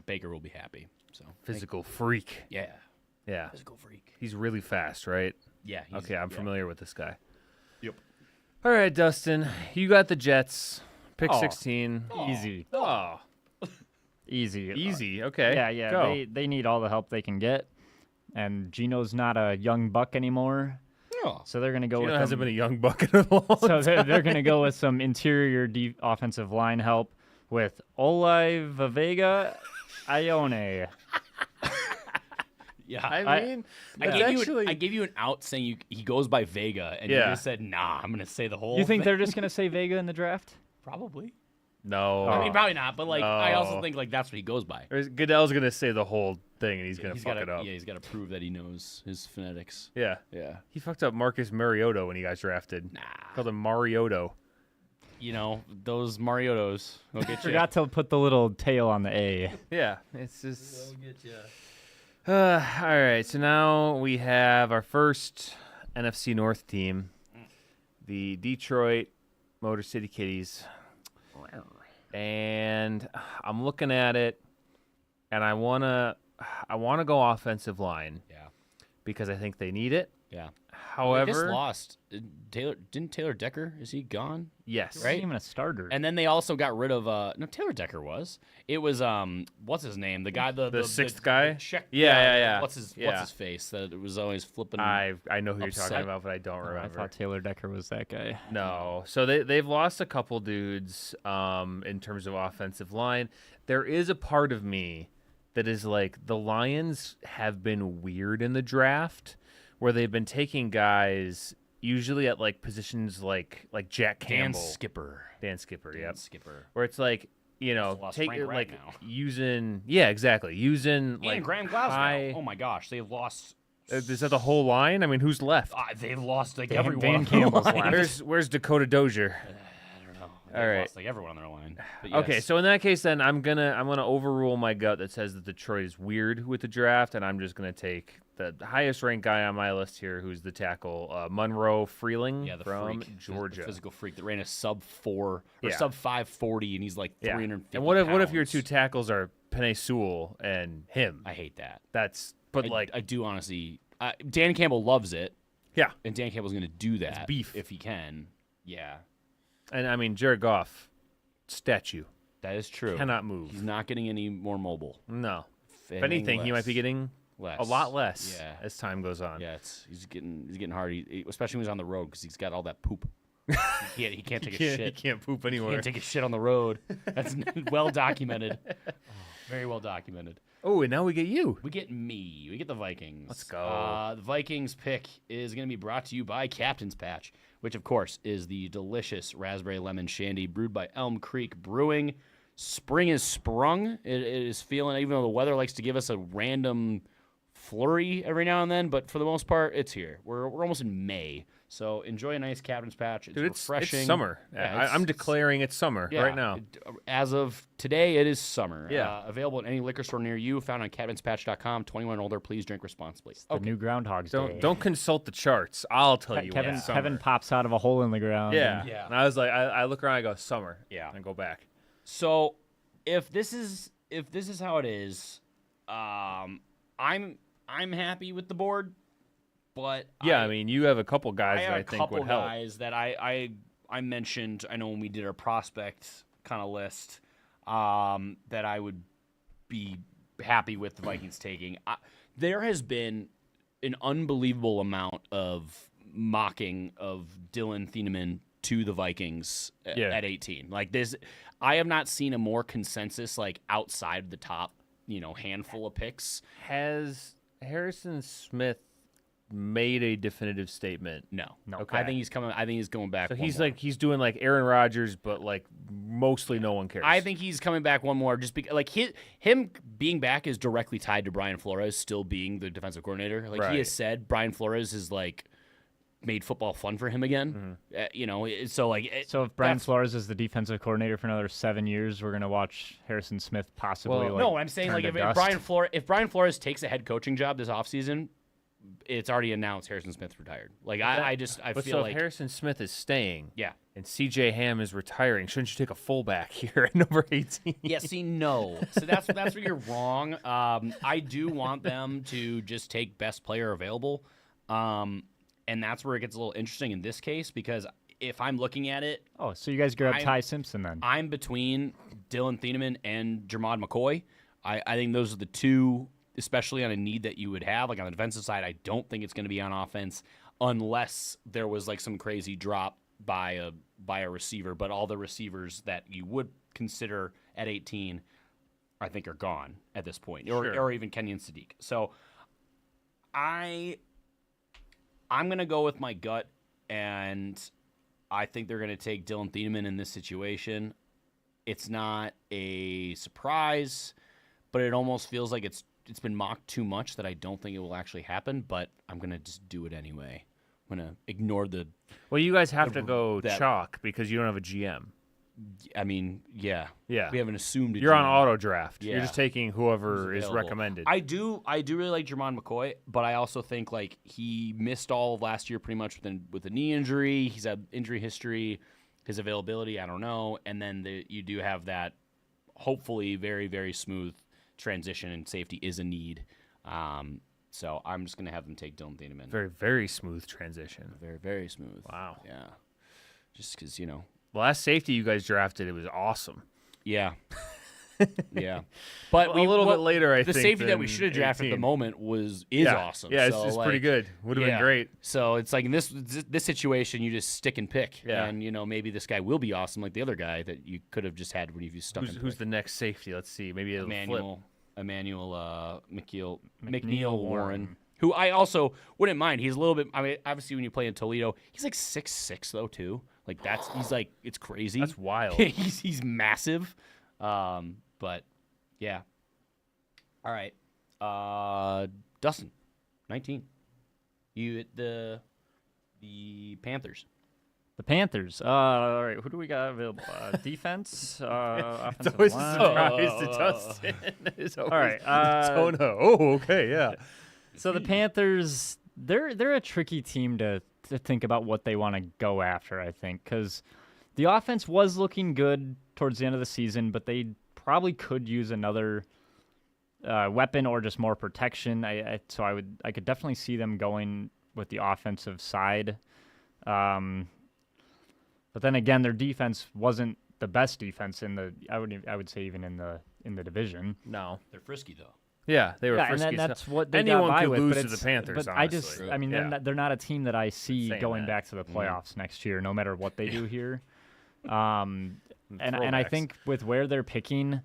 Baker will be happy. So
Physical freak.
yeah,
Yeah.
physical freak.
He's really fast, right?
Yeah.
Okay, I'm familiar with this guy.
Yep.
All right, Dustin, you got the Jets. Pick
Oh.
16.
Easy.
Oh,
Easy.
easy. Okay.
Yeah.
Go.
They need all the help they can get. And Gino's not a young buck anymore.
Oh.
So they're going to go
Gino
with
hasn't
them.
been a young buck in a long
So they're going to go with some interior offensive line help with Olai Vavega Ione.
Yeah.
I mean,
I
that's
gave,
actually.
I gave you an out saying he goes by Vega, and you
Yeah.
just said, nah, I'm going to say the whole
You think
thing.
they're just going to say Vega in the draft?
Probably.
no.
I mean, probably not, but like I also
No.
think like that's what he goes by.
Goodell's going to say the whole thing and he's going to fuck
gotta,
it up.
Yeah, he's got to prove that he knows his phonetics.
Yeah.
Yeah.
He fucked up Marcus Mariota when he got drafted.
Nah.
Called him Marioto.
Those Mariotos. They'll get you.
Forgot to put the little tail on the A.
Yeah. It's just.
get you.
All right, so now we have our first NFC North team, the Detroit Motor City Kitties. And I'm looking at it, and I wanna go offensive line
Yeah.
because I think they need it.
Yeah.
However,
They just lost. Taylor Decker, is he gone?
yes,
He
Right?
wasn't even a starter.
And then they also got rid of no, Taylor Decker was. It was what's his name? The guy the
sixth guy?
check,
Yeah.
What's his
Yeah.
face? That it was always flipping.
I know who you're
Upset.
talking about, but I don't
I
remember.
thought Taylor Decker was that guy.
No. So they've lost a couple dudes in terms of offensive line. There is a part of me that is like the Lions have been weird in the draft, where they've been taking guys usually at like positions like Jack Campbell, Dan Skipper, yep. Where it's like, you know,
lost
take
Frank Wright
like
now.
using using like
And Graham Glasgow.
high.
Oh my gosh, they've lost.
Is that the whole line? I mean, who's left?
They've lost like
Dan-
everyone.
Dan
on their
Campbell's
line.
left.
Where's Dakota Dozier?
I don't know.
All
They've
right.
lost like everyone on their line. But
Okay,
yes.
so in that case, then I'm gonna overrule my gut that says that Detroit is weird with the draft, and I'm just gonna take the highest ranked guy on my list here, who's the tackle Monroe Freeling
Yeah, the
from
freak,
Georgia.
the physical freak that ran a sub 4 or
Yeah.
sub 540, and he's like
Yeah.
350.
And what if your
pounds.
two tackles are Penei Sewell and him?
I hate that.
But
I do honestly. Dan Campbell loves it,
yeah,
and Dan Campbell's going to do that
beef.
if he can. Yeah,
and I mean Jared Goff, statue,
that is true.
cannot move.
He's not getting any more mobile.
No, if anything, he might be getting
less.
a lot less
Yeah.
as time goes on.
Yeah, he's getting hard, especially when he's on the road because he's got all that poop. he can't take a
He
shit.
can't poop
He
anywhere.
can't take a shit on the road. That's well documented. Very well documented.
Oh, and now we get you.
We get me. We get the Vikings.
Let's go.
The Vikings pick is going to be brought to you by Captain's Patch, which, of course, is the delicious raspberry lemon shandy brewed by Elm Creek Brewing. Spring is sprung. It is feeling, even though the weather likes to give us a random flurry every now and then, but for the most part, it's here. We're almost in May. So enjoy a nice Captain's Patch. It's
Dude, it's
refreshing.
summer.
Yeah,
I'm declaring it's summer
yeah,
right now.
As of today, it is summer.
Yeah.
Available at any liquor store near you. Found on captainspatch.com. 21 and older. Please drink responsibly.
The new Groundhog's Day.
Don't consult the charts. I'll tell you.
Kevin
when it's summer.
Kevin pops out of a hole in the ground.
Yeah.
and-
Yeah.
And I was like, I look around, I go summer.
Yeah.
And I go back.
So if this is how it is, I'm happy with the board. But
Yeah, I mean, you have a couple
I
guys
have
that I
a
think
couple
would help.
guys that I mentioned. I know when we did our prospect kind of list, that I would be happy with the Vikings taking. There has been an unbelievable amount of mocking of Dylan Thieneman to the Vikings at 18. Like this, I have not seen a more consensus like outside the top, handful of picks.
Has Harrison Smith made a definitive statement?
No.
Okay.
I think he's coming. I think he's going back.
So
one
he's
more.
like he's doing like Aaron Rodgers, but like mostly no one cares.
I think he's coming back one more just because, like, him being back is directly tied to Brian Flores still being the defensive coordinator. Like he
Right.
has said, Brian Flores has like made football fun for him again. So like,
So if Brian
that's-
Flores is the defensive coordinator for another 7 years, we're gonna watch Harrison Smith possibly.
Well,
no, I'm saying
turn
like
to
if
dust.
Brian Flores takes a head coaching job this offseason, it's already announced Harrison Smith's retired. Like I
But
feel
so
like
if Harrison Smith is staying,
yeah.
and CJ Ham is retiring, shouldn't you take a fullback here at number 18?
Yeah, see, no. So that's where you're wrong. I do want them to just take best player available, and that's where it gets a little interesting in this case because if I'm looking at it,
Oh, so you guys grabbed
I'm-
Ty Simpson then?
I'm between Dylan Thieneman and Jermod McCoy. I think those are the two, especially on a need that you would have. Like on the defensive side, I don't think it's going to be on offense unless there was like some crazy drop by a receiver. But all the receivers that you would consider at 18, I think, are gone at this point, or even Kenyon Sadiq. So I'm going to go with my gut, and I think they're going to take Dylan Thieneman in this situation. It's not a surprise, but it almost feels like it's been mocked too much that I don't think it will actually happen, but I'm going to just do it anyway. I'm going to ignore the
Well, you guys have to go
that-
chalk because you don't have a GM.
I mean, yeah.
Yeah.
We haven't assumed
You're on
GM.
auto draft.
Yeah.
You're just taking whoever
Who's
is
available.
recommended.
I do really like Jermon McCoy, but I also think like he missed all of last year pretty much with a knee injury. He's had injury history, his availability, I don't know. And then you do have that hopefully very, very smooth transition, and safety is a need. So I'm just going to have them take Dylan Thieneman.
Very, very smooth transition.
Very, very smooth.
Wow.
Yeah. Just because,
The last safety you guys drafted, it was awesome.
yeah. Yeah. But
A little bit later, I
the
think.
safety that
than
we should have drafted at the
18.
moment is
Yeah.
awesome.
Yeah,
So,
it's
like,
pretty good. Would have
yeah.
been great.
So it's like in this situation, you just stick and pick,
Yeah.
and maybe this guy will be awesome, like the other guy that you could have just had when you stuck.
Who's
and
the
pick.
next safety? Let's see. Maybe it'll flip.
Emmanuel? Emmanuel
McNeil
Warren, who I also wouldn't mind. He's a little bit. I mean, obviously when you play in Toledo, he's like 6'6" though too. Like he's like it's crazy.
That's wild.
he's massive. But yeah. All right. Dustin, 19. You at the Panthers.
The Panthers. All right, who do we got available? Defense,
It's
offensive
always a
line.
surprise to Dustin. It's always,
All right.
oh no. Oh, okay, yeah.
So the Panthers, they're a tricky team to think about what they want to go after, I think, because the offense was looking good towards the end of the season, but they probably could use another weapon or just more protection. I could definitely see them going with the offensive side. But then again, their defense wasn't the best defense I would say even in the division.
No.
They're frisky though.
Yeah, they were
Yeah,
frisky.
and that's what they
anyone
got by
could
with,
lose
but
to the
it's-
Panthers,
But
honestly.
I mean,
Yeah.
they're not a team that I see
Saying
going
that.
back to the playoffs next year, no matter what they do here. And I
Throwbacks.
think with where they're picking,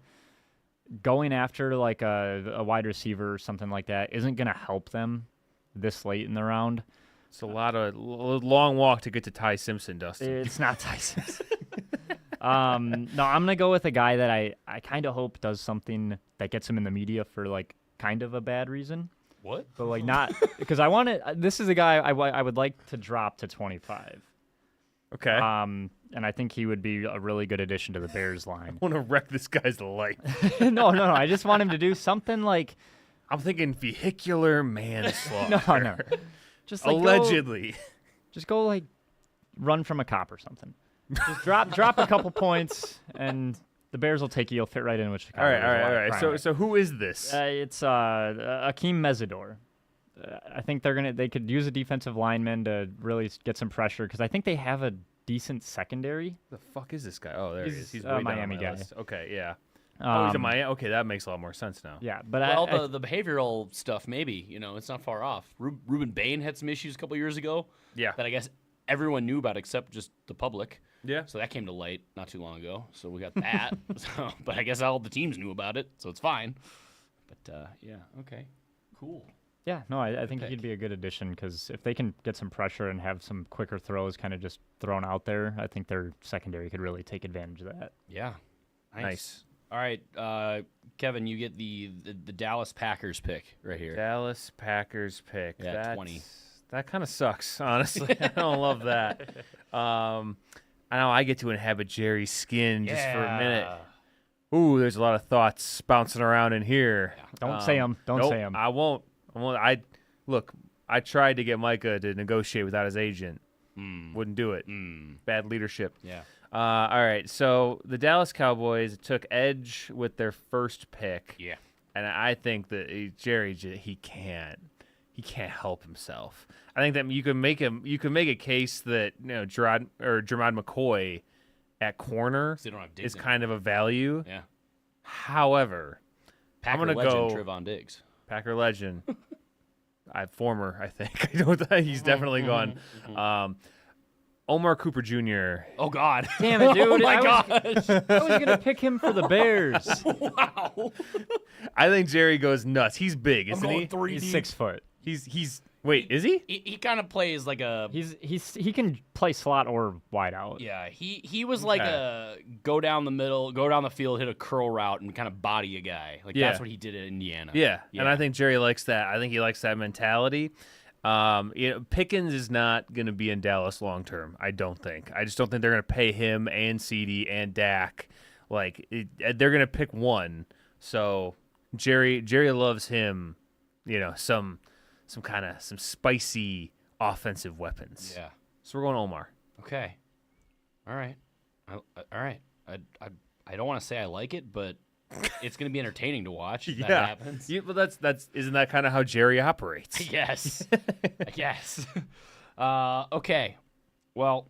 going after like a wide receiver or something like that isn't going to help them this late in the round.
It's a lot of long walk to get to Ty Simpson, Dustin.
It's not Tyson. No, I'm gonna go with a guy that I kind of hope does something that gets him in the media for like kind of a bad reason,
What?
but like not because I want to. This is a guy I would like to drop to 25.
Okay.
And I think he would be a really good addition to the Bears line.
I want to wreck this guy's life.
No. I just want him to do something like
I'm thinking vehicular manslaughter.
no. Just like
Allegedly.
go like run from a cop or something. Just drop a couple points, and the Bears will take you. You'll fit right in with Chicago.
All
There's a lot of
right.
crime.
So who is this?
It's Akeem Mesidor. I think they could use a defensive lineman to really get some pressure because I think they have a decent secondary.
the fuck is this guy? Oh, there he is.
He's
He's
a
way down on
Miami
my
guy.
list. Okay, yeah. Oh, he's a
Um,
Miami. Okay, that makes a lot more sense now.
Yeah, but
Well, the behavioral stuff, maybe, it's not far off. Ruben Bain had some issues a couple years ago
Yeah.
that I guess everyone knew about except just the public.
Yeah.
So that came to light not too long ago. So we got that. But I guess all the teams knew about it, so it's fine. But yeah, okay, cool.
yeah, no, I think he
pick.
could be a good addition because if they can get some pressure and have some quicker throws kind of just thrown out there, I think their secondary could really take advantage of that.
Yeah,
Nice.
All right, Kevin, you get the Dallas Packers pick right here.
Dallas Packers pick.
Yeah,
That's-
20.
That kind of sucks, honestly. I don't love that. I know I get to inhabit Jerry's skin just for a minute. Ooh, there's a lot of thoughts bouncing around in here.
Don't say 'em. Don't
nope,
say 'em.
I won't. Look. I tried to get Micah to negotiate without his agent. Wouldn't do it. Bad leadership.
Yeah.
All right. So the Dallas Cowboys took edge with their first pick.
Yeah.
And I think that Jerry, he can't help himself. I think that you can make a case that Gerard McCoy at corner
They don't have Diggs
is
in.
kind of a value.
Yeah.
However,
Packer
gonna
legend
go-
Trevon Diggs.
Packer legend, former, I think. I know that he's definitely gone. Omar Cooper Jr.
Oh God.
Damn it, dude!
Oh my
I
gosh.
was gonna pick him for the Bears.
Wow.
I think Jerry goes nuts. He's big,
I'm
isn't
going
he?
3D.
He's 6 foot.
He's wait, is he?
He kind of plays like a.
He can play slot or wide out.
Yeah, he was like
Okay.
a go down the middle, go down the field, hit a curl route, and kind of body a guy. Like
Yeah.
that's what he did at Indiana.
Yeah, and I think Jerry likes that. I think he likes that mentality. Pickens is not going to be in Dallas long term. I don't think. I just don't think they're going to pay him and CD and Dak. They're going to pick one. So Jerry loves him. Some spicy offensive weapons.
Yeah.
So we're going Omar.
Okay. All right. All right. I don't want to say I like it, but it's going to be entertaining to watch. If that happens.
But that's isn't that kind of how Jerry operates?
Yes. Yes. Okay. Well,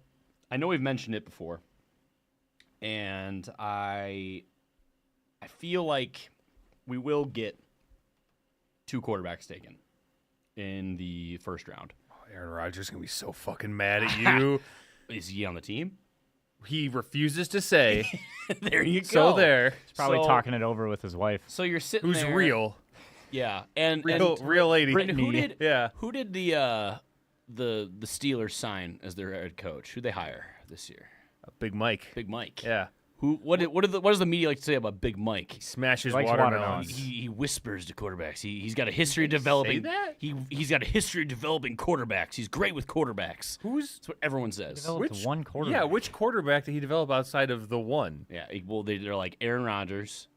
I know we've mentioned it before, and I feel like we will get 2 quarterbacks taken in the first round.
Aaron Rodgers is gonna be so fucking mad at you.
Is he on the team?
He refuses to say.
There you go.
So there.
Probably
So-
talking it over with his wife.
So you're sitting
Who's
there.
real?
Yeah, and
Real lady.
and who did
Yeah.
who did the Steelers sign as their head coach? Who'd they hire this year?
Big Mike.
Big Mike.
Yeah.
What does the media like to say about Big Mike?
Smashes
Likes
watermelons.
watermelons.
He whispers to quarterbacks. He's got a history of developing.
that?
He's got a history of developing quarterbacks. He's great with quarterbacks.
Who's
That's what everyone says.
Developed one quarterback.
Yeah, which quarterback did he develop outside of the one?
Yeah, well, they're like Aaron Rodgers.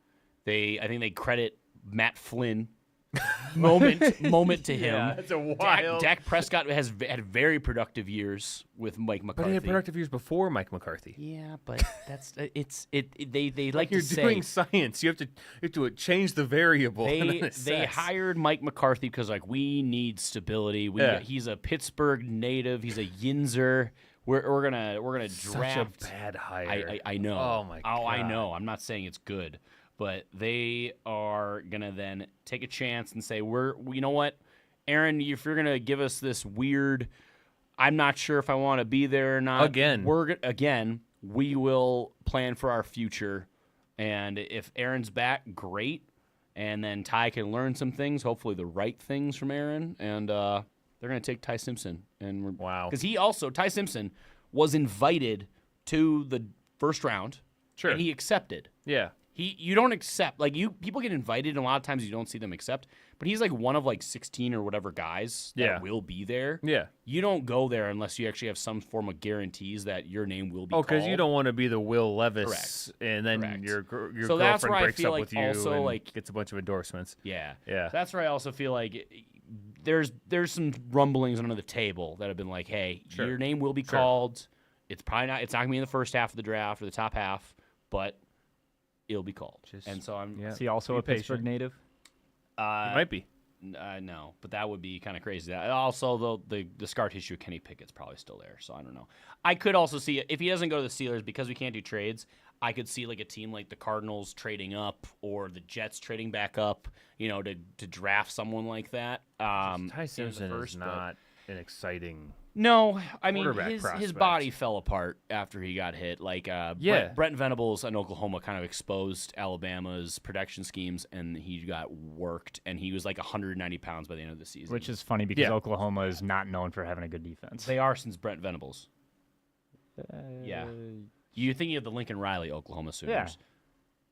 I think they credit Matt Flynn. moment to him.
Yeah, that's a wild.
Dak Prescott had very productive years with Mike
But
McCarthy.
he had productive years before Mike McCarthy.
Yeah, but that's they like
You're
to
doing
say
science. You have to change the variable. and then
they
assess.
hired Mike McCarthy because like we need stability.
Yeah.
He's a Pittsburgh native. He's a Yinzer. We're gonna
Such
draft.
a bad hire.
I know.
Oh my god.
I know. I'm not saying it's good, but they are gonna then take a chance and say, you know what, Aaron, if you're gonna give us this weird, I'm not sure if I want to be there or not. We will plan for our future, and if Aaron's back, great, and then Ty can learn some things, hopefully the right things from Aaron, and they're gonna take Ty Simpson, and
Wow.
because Ty Simpson was invited to the first round,
Sure.
and he accepted.
Yeah.
You don't accept, like, people get invited, and a lot of times you don't see them accept, but he's like one of like 16 or whatever guys that
Yeah.
will be there.
Yeah.
You don't go there unless you actually have some form of guarantees that your name will be
Oh, because
called.
you don't want to be the Will Levis, and then
Correct.
your
So that's
girlfriend
where I
breaks
feel
up
like
with you
also,
and
like-
gets a bunch of endorsements.
Yeah.
Yeah.
That's where I also feel like there's some rumblings under the table that have been like, hey,
Sure.
your name will be
Sure.
called. It's not gonna be in the first half of the draft or the top half, but it'll be called.
Just-
And so I'm
yeah.
Is he also
Be
a Pittsburgh
patient.
native?
uh,
Might be.
no, but that would be kind of crazy. Also, though, the scar tissue of Kenny Pickett's probably still there, so I don't know. I could also see it if he doesn't go to the Steelers because we can't do trades. I could see like a team like the Cardinals trading up or the Jets trading back up, to draft someone like that.
Ty
in the
Simpson
first,
is
but-
not an exciting.
No, I mean
quarterback
his
prospect.
body fell apart after he got hit. Like
Yeah.
Brent Venables in Oklahoma kind of exposed Alabama's production schemes, and he got worked, and he was like 190 pounds by the end of the season.
Which is funny because
Yeah.
Oklahoma is not known for having a good defense.
they are since Brent Venables. Yeah. You're thinking of the Lincoln Riley Oklahoma Sooners.
Yeah.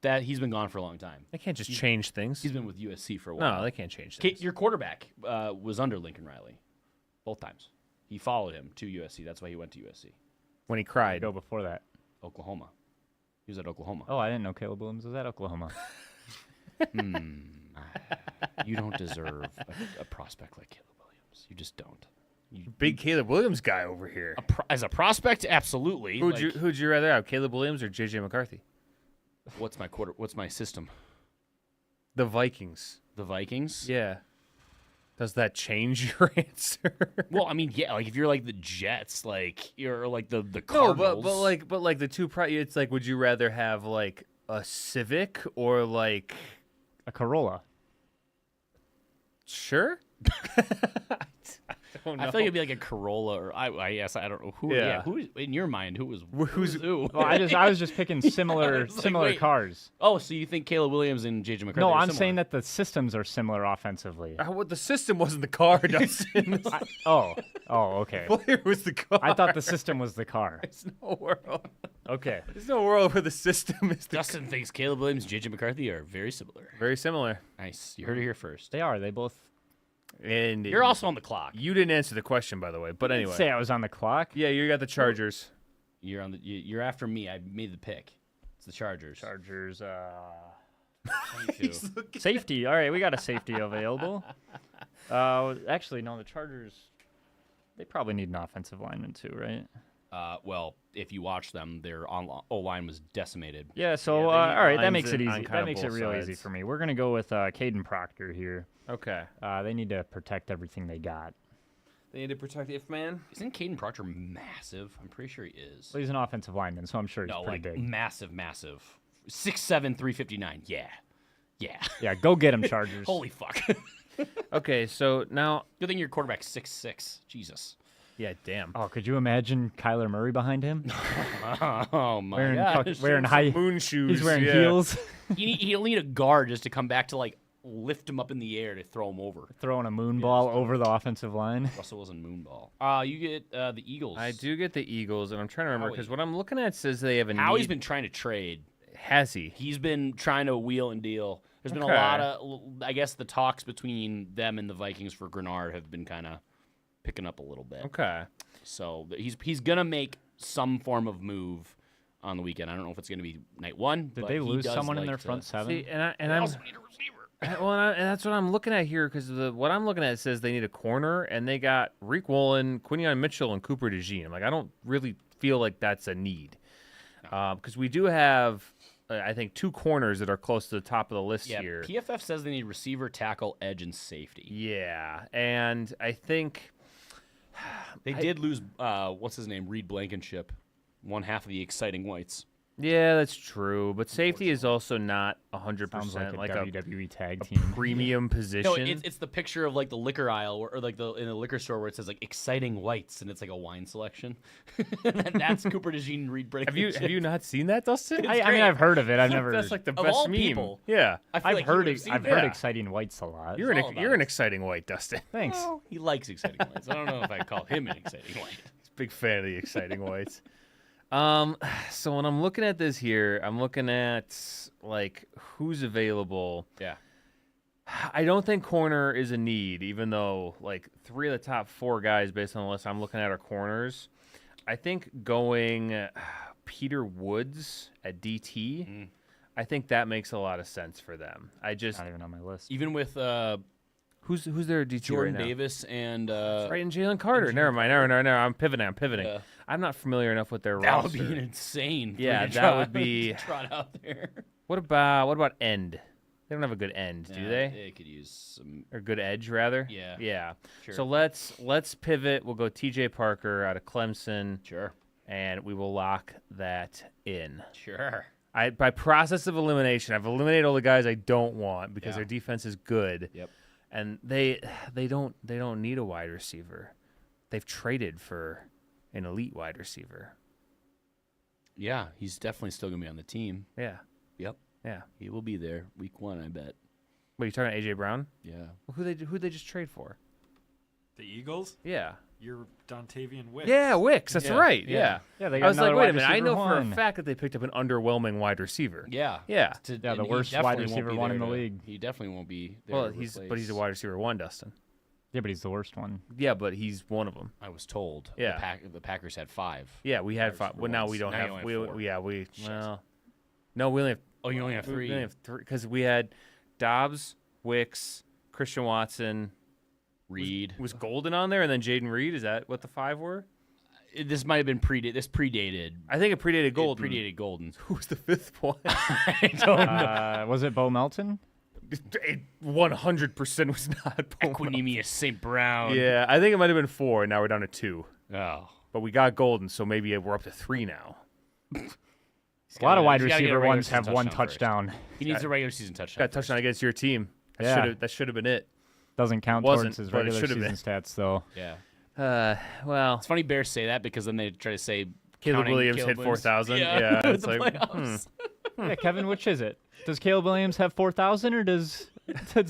That he's been gone for a long time.
They can't just change things.
He's been with USC for a while.
No, they can't change
K-
things.
Your quarterback was under Lincoln Riley, both times. He followed him to USC. That's why he went to USC.
When he cried.
Go before that.
Oklahoma. He was at Oklahoma.
Oh, I didn't know Caleb Williams was at Oklahoma.
You don't deserve a prospect like Caleb Williams. You just don't.
Big Caleb Williams guy over here.
As a prospect, absolutely.
Who'd you rather have, Caleb Williams or JJ McCarthy?
What's my system?
The Vikings.
The Vikings.
Yeah. Does that change your answer?
Well, I mean, yeah. Like if you're like the Jets, like you're like the
No,
Cardinals.
but like the two. It's like, would you rather have like a Civic or like?
A Corolla.
Sure. I don't know.
I feel like it'd be like a Corolla, or I guess I don't know who.
Yeah.
Yeah, who in your mind? Who's
Who's-
who?
Well, I was just picking similar
was like, wait.
cars.
Oh, so you think Caleb Williams and JJ McCarthy?
No,
are
I'm
similar.
saying that the systems are similar offensively.
What the system wasn't the car, Dustin.
Oh, okay.
Player was the car.
I thought the system was the car.
There's no world.
Okay.
There's no world where the system is the
Justin thinks Caleb Williams and JJ McCarthy are very similar.
very similar.
Nice. You heard it here first.
They are. They both.
And
You're also on the clock.
you didn't answer the question, by the way. But anyway,
Say I was on the clock.
yeah, you got the Chargers.
You're after me. I made the pick. It's the Chargers.
Chargers.
22.
Safety. All right, we got a safety available. Actually, no, the Chargers. They probably need an offensive lineman too, right?
Well, if you watch them, their O-line was decimated.
Yeah. So
Yeah, they need
all right, that
lines
makes it
on
easy.
kind
That
of
makes it
both
real easy
sides.
for me. We're gonna go with Caden Proctor here.
Okay.
They need to protect everything they got.
They need to protect if man.
Isn't Caden Proctor massive? I'm pretty sure he is.
Well, he's an offensive lineman, so I'm sure he's
No,
pretty
like
big.
massive. 6'7", 359. Yeah.
Yeah, go get him, Chargers.
Holy fuck.
Okay, so now
Good thing your quarterback's 6'6". Jesus.
Yeah, damn.
Oh, could you imagine Kyler Murray behind him?
Oh my
wearing
gosh.
wearing high
Moon shoes.
He's wearing
yeah.
heels,
He'll need a guard just to come back to like lift him up in the air to throw him over.
throwing a moon ball over the offensive line.
Russell Wilson moonball. You get the Eagles.
I do get the Eagles, and I'm trying to remember
Howie.
because what I'm looking at says they have a
Howie's
need.
been trying to trade.
Has he?
He's been trying to wheel and deal. There's been a
Okay.
lot of, I guess, the talks between them and the Vikings for Grenard have been kind of picking up a little bit.
Okay.
So he's gonna make some form of move on the weekend. I don't know if it's gonna be night one.
Did
but
they
he
lose
does
someone in
like
their
to-
front seven?
See, and
They
I'm
also need a receiver.
well, and that's what I'm looking at here because what I'm looking at says they need a corner, and they got Reek Woolen, Quinion Mitchell, and Cooper DeJean. Like I don't really feel like that's a need because we do have. I think 2 corners that are close to the top of the list
Yeah,
here.
PFF says they need receiver, tackle, edge, and safety.
Yeah, and I think
They did lose, what's his name, Reed Blankenship, one half of the exciting whites.
yeah, that's true. But safety is also not 100%
Sounds like a
like
WWE tag team.
premium position.
No, it's the picture of like the liquor aisle or like in the liquor store where it says like exciting whites and it's like a wine selection. That's Cooper DeJean and Reed Blankenship.
have you not seen that, Dustin?
I mean, I've heard of it. I've never.
That's like the
Of
best
all
meme.
people.
Yeah,
I feel
I've
like you
heard.
would've seen
I've
that.
heard exciting whites a lot.
you're
all about
you're an
it.
exciting white, Dustin.
Thanks.
Well, he likes exciting whites. I don't know if I'd call him an exciting white.
Big fan of the exciting whites. So when I'm looking at this here, I'm looking at like who's available.
Yeah.
I don't think corner is a need, even though like 3 of the top 4 guys based on the list I'm looking at are corners. I think going Peter Woods at DT, I think that makes a lot of sense for them. I just
Not even on my list.
Even with
who's their DT
Jordan
right now?
Davis and
Right, and Jalen Carter. Never mind. No. I'm pivoting.
Yeah.
I'm not familiar enough with their
that
roster.
would be insane. for
Yeah,
you to
that
try-
would be-
to trot out there.
What about end? They don't have a good end, do
Yeah,
they?
They could use some.
Or good edge rather?
Yeah.
Yeah.
Sure.
So let's pivot. We'll go TJ Parker out of Clemson,
Sure.
and we will lock that in.
Sure.
By process of elimination, I've eliminated all the guys I don't want because
Yeah.
their defense is good.
Yep.
And they don't need a wide receiver. They've traded for an elite wide receiver.
Yeah, he's definitely still gonna be on the team.
Yeah.
Yep.
Yeah.
He will be there week 1, I bet.
What, you talking about AJ Brown?
Yeah.
Well, who they just trade for?
The Eagles?
Yeah.
You're Dontavian Wicks.
Yeah, Wicks. That's
Yeah.
right.
Yeah.
Yeah.
Yeah, they
I
got
was like,
another
wait a
wide
minute. I
receiver
know for a
one.
fact that they picked up an underwhelming wide receiver.
Yeah.
Yeah.
Yeah, the
and he
worst wide
definitely won't
receiver
be
one
there
in the
to-
league.
He definitely won't be there.
Well,
to
he's a
replace-
wide receiver 1, Dustin.
Yeah, but he's the worst one.
Yeah, but he's one of them.
I was told.
Yeah.
The Packers had 5.
Yeah, we had
Wide
5.
receiver
Well, now
ones.
we don't
Now you
have.
only
We,
have 4.
yeah, we.
Shit.
Well, no, we only have.
Oh, you only have 3.
We only have 3 because we had Dobbs, Wicks, Christian Watson.
Reed.
Was Golden on there, and then Jaden Reed? Is that what the 5 were?
This might have been predated.
I think it predated Golden.
It predated Golden.
Who was the 5th one?
I don't know.
Was it Bo Melton?
It 100% was not.
Equinemius St. Brown.
Yeah, I think it might have been 4, and now we're down to 2.
Oh.
But we got Golden, so maybe we're up to 3 now.
A lot of wide
he's gotta get a
receiver
regular
ones
season
have one
touchdown first.
touchdown.
He needs a regular season touchdown.
Got a touchdown against your team.
Yeah.
That should have been it.
Doesn't count
Wasn't,
towards his
but it
regular
should've
season stats, though.
Yeah.
Well,
It's funny Bears say that because then they try to say
Caleb
counting
Williams
Caleb
hit 4,000. Yeah,
with
it's
the
like,
playoffs.
Yeah, Kevin, which is it? Does Caleb Williams have 4,000 or does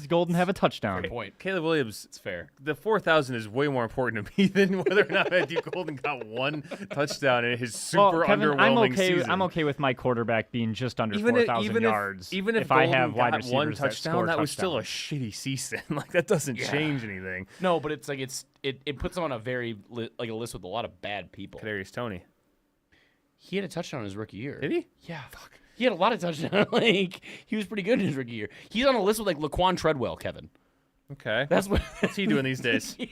Golden have a touchdown?
Good point.
Caleb Williams,
It's fair.
the 4,000 is way more important to me than whether or not Matthew Golden got 1 touchdown in his super
Well, Kevin,
underwhelming season.
I'm okay with my quarterback being just under
Even if,
4,000
even
yards.
if, even if
I
Golden
have wide
got
receivers
1
that
touchdown,
score
that was still a
touchdowns.
shitty season. Like that doesn't
Yeah.
change anything.
No, but it's like it puts him on a very like a list with a lot of bad people.
Kadarius Toney,
He had a touchdown his rookie year.
did he?
Yeah. Fuck. He had a lot of touchdowns. Like he was pretty good in his rookie year. He's on a list with like Laquan Treadwell, Kevin.
Okay.
That's what.
What's he doing these days?
Yeah,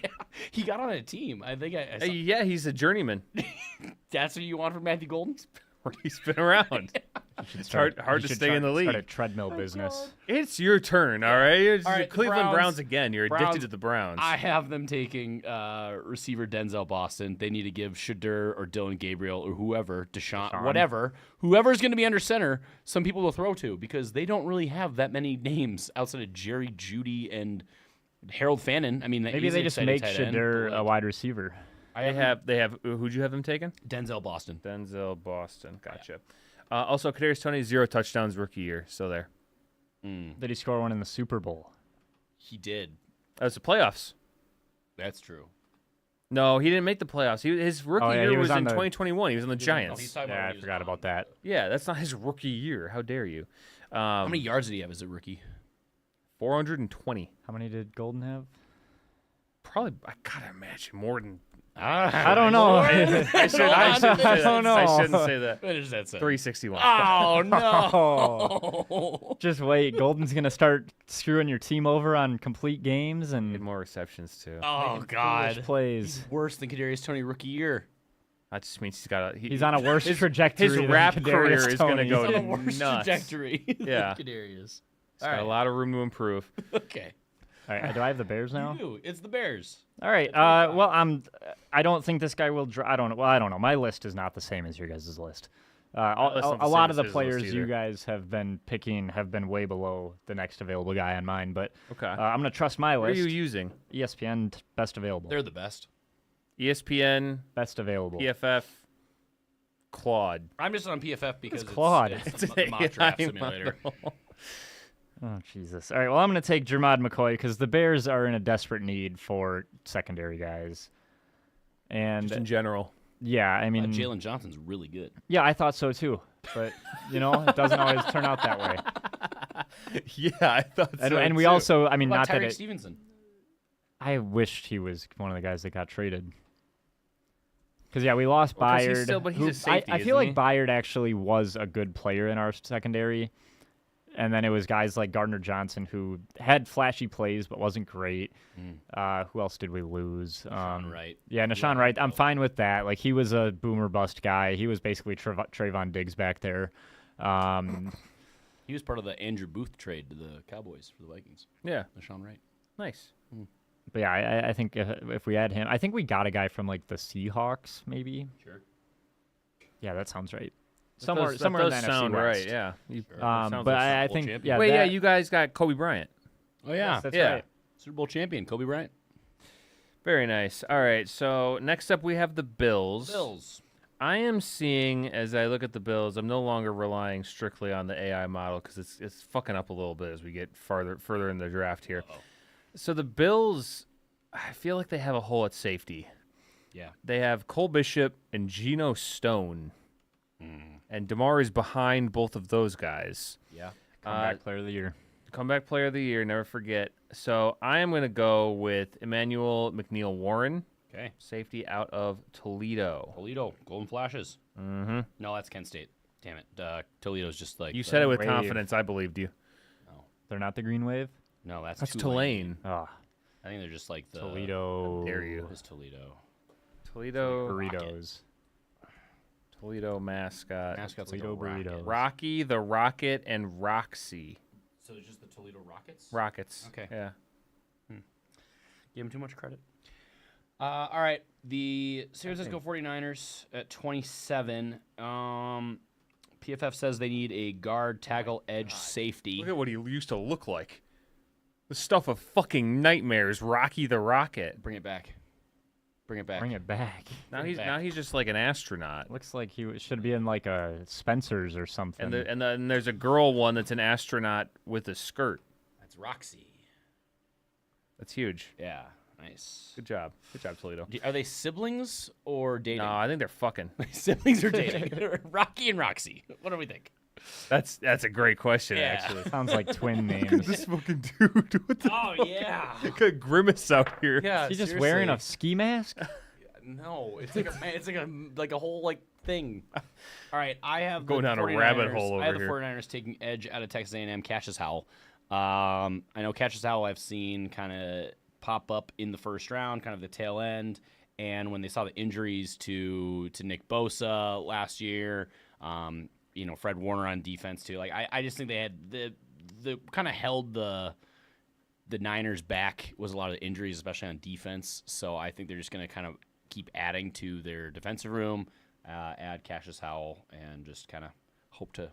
he got on a team. I think I saw,
Yeah, he's a journeyman.
that's what you want from Matthew Golden.
He's been around. It's hard to stay in the
Start a
league.
treadmill business.
It's your turn, all right? It's
All
the
right,
Cleveland
Browns-
Browns again. You're
Browns-
addicted to the Browns.
I have them taking receiver Denzel Boston. They need to give Shadur or Dylan Gabriel or whoever, Deshaun, whatever, whoever's going to be under center, some people will throw to because they don't really have that many names outside of Jerry Jeudy and Harold Fannin. I mean,
Maybe
he's
they
an
just
exciting
make
tight end,
Shadur
but,
a
like,
wide receiver.
They have who'd you have them taken?
Denzel Boston.
Denzel Boston. Gotcha. Also, Kadarius Toney 0 touchdowns rookie year. Still there.
Did he score one in the Super Bowl?
He did.
That was the playoffs.
That's true.
No, he didn't make the playoffs. His rookie
yeah,
year
he was
was
on
in
the-
2021. He was on the Giants.
he's talking about
Yeah,
when
I
he was
forgot
on.
about that.
Yeah, that's not his rookie year. How dare you?
How many yards did he have as a rookie?
420.
How many did Golden have?
Probably, I gotta imagine more than.
I don't know.
I shouldn't say that.
know.
I shouldn't say that.
What does that say?
361.
Oh, no.
Just wait. Golden's going to start screwing your team over on complete games
Need
and
more receptions too.
Oh,
foolish
God.
plays.
He's worse than Kadarius Toney rookie year.
That just means he's got a.
He's on a worse trajectory.
His
than
rap
Kadarius
career is going to
Toney.
go
He's on a worse
nuts.
trajectory
Yeah.
than Kadarius.
He's got a lot of room to improve.
Okay.
All right, do I have the Bears now?
You do. It's the Bears.
All right. Well, I don't think this guy will. I don't know. Well, I don't know. My list is not the same as your guys' list.
list's not the
A lot
same
of the
as his list
players you
either.
guys have been picking have been way below the next available guy on mine. But
Okay.
I'm gonna trust my
What are
list.
you using?
ESPN best available.
They're the best.
ESPN,
Best available.
PFF, Claude.
I'm just on PFF because
Claude.
it's the mock draft simulator.
Oh, Jesus. All right, well, I'm going to take Jermod McCoy because the Bears are in a desperate need for secondary guys.
Just in
And,
general.
yeah, I mean,
Jalen Johnson's really good.
yeah, I thought so too. But, it doesn't always turn out that way.
Yeah, I thought so.
And we
too.
also, I mean,
What
not
about
that
Tyreek
it,
Stevenson?
I wished he was one of the guys that got traded. Because, yeah, we lost
Well, 'cause he's
Byard.
still- but he's
who-
a safety,
I feel
isn't
like Byard actually was a good player in our secondary. And then it was guys like Gardner Johnson who had flashy plays but wasn't great. Who else did we lose?
Deshaun Wright.
Yeah, Nashawn Wright. I'm fine with that. Like, he was a boomer bust guy. He was basically Trayvon Diggs back there.
He was part of the Andrew Booth trade to the Cowboys for the Vikings.
Yeah,
Deshaun Wright.
nice.
But yeah, I think if we add him, I think we got a guy from like the Seahawks, maybe.
Sure.
Yeah, that sounds right.
That
Somewhere
does
in the NFC
sound
West.
right. Yeah. You-
Sure.
sounds
But
like
I
Bowl
think,
champion.
yeah.
Wait, yeah,
that-
you guys got Kobe Bryant.
Oh, yeah.
Yes, that's
Yeah.
right.
Super Bowl champion, Kobe Bryant.
Very nice. All right, so next up we have the Bills.
Bills.
I am seeing, as I look at the Bills, I'm no longer relying strictly on the AI model because it's fucking up a little bit as we get further in the draft here.
Uh-oh.
So the Bills, I feel like they have a hole at safety.
Yeah.
They have Cole Bishop and Geno Stone, and DeMar is behind both of those guys.
Yeah.
Comeback player of the year.
Comeback player of the year, never forget. So I am going to go with Emmanuel McNeil Warren,
Okay.
safety out of Toledo.
Toledo, Golden Flashes.
Mm-hmm.
No, that's Kent State. Damn it. Toledo's just like.
You said it with
Wave.
confidence. I believed you.
They're not the Green Wave.
No, that's
That's
Tulane.
Tulane.
Ah,
I think they're just like the.
Toledo.
dare you.
What is Toledo?
Toledo
burritos.
Toledo mascot.
Mascot's
Toledo
like a rocket.
burritos.
Rocky, the Rocket, and Roxy.
So it's just the Toledo Rockets?
Rockets.
Okay.
Yeah.
Give him too much credit. All right. The San Francisco 49ers at 27. PFF says they need a guard, tackle, edge, safety.
Look at what he used to look like. The stuff of fucking nightmares. Rocky the Rocket.
Bring it back. Bring it back.
Bring it back.
Now
Bring it
he's
back.
just like an astronaut.
Looks like he should be in like a Spencer's or something.
And then there's a girl one that's an astronaut with a skirt.
That's Roxy.
That's huge.
Yeah. Nice.
Good job. Good job, Toledo.
Are they siblings or dating?
No, I think they're fucking.
Siblings or dating? Rocky and Roxy. What do we think?
That's a great question,
Yeah.
actually.
Sounds like twin names.
This fucking dude. What the
Oh, yeah.
fuck? A grimace out here.
Yeah.
Is he just wearing a ski mask?
No, it's like a whole like thing. All right, I have
Going
the
down a rabbit
49ers
hole
I have
over
the
here.
49ers taking edge out of Texas A&M. Cassius Howell. I know Cassius Howell I've seen kind of pop up in the first round, kind of the tail end, and when they saw the injuries to Nick Bosa last year, Fred Warner on defense too. Like I just think they had the kind of held the Niners back was a lot of the injuries, especially on defense. So I think they're just going to kind of keep adding to their defensive room, add Cassius Howell, and just kind of hope to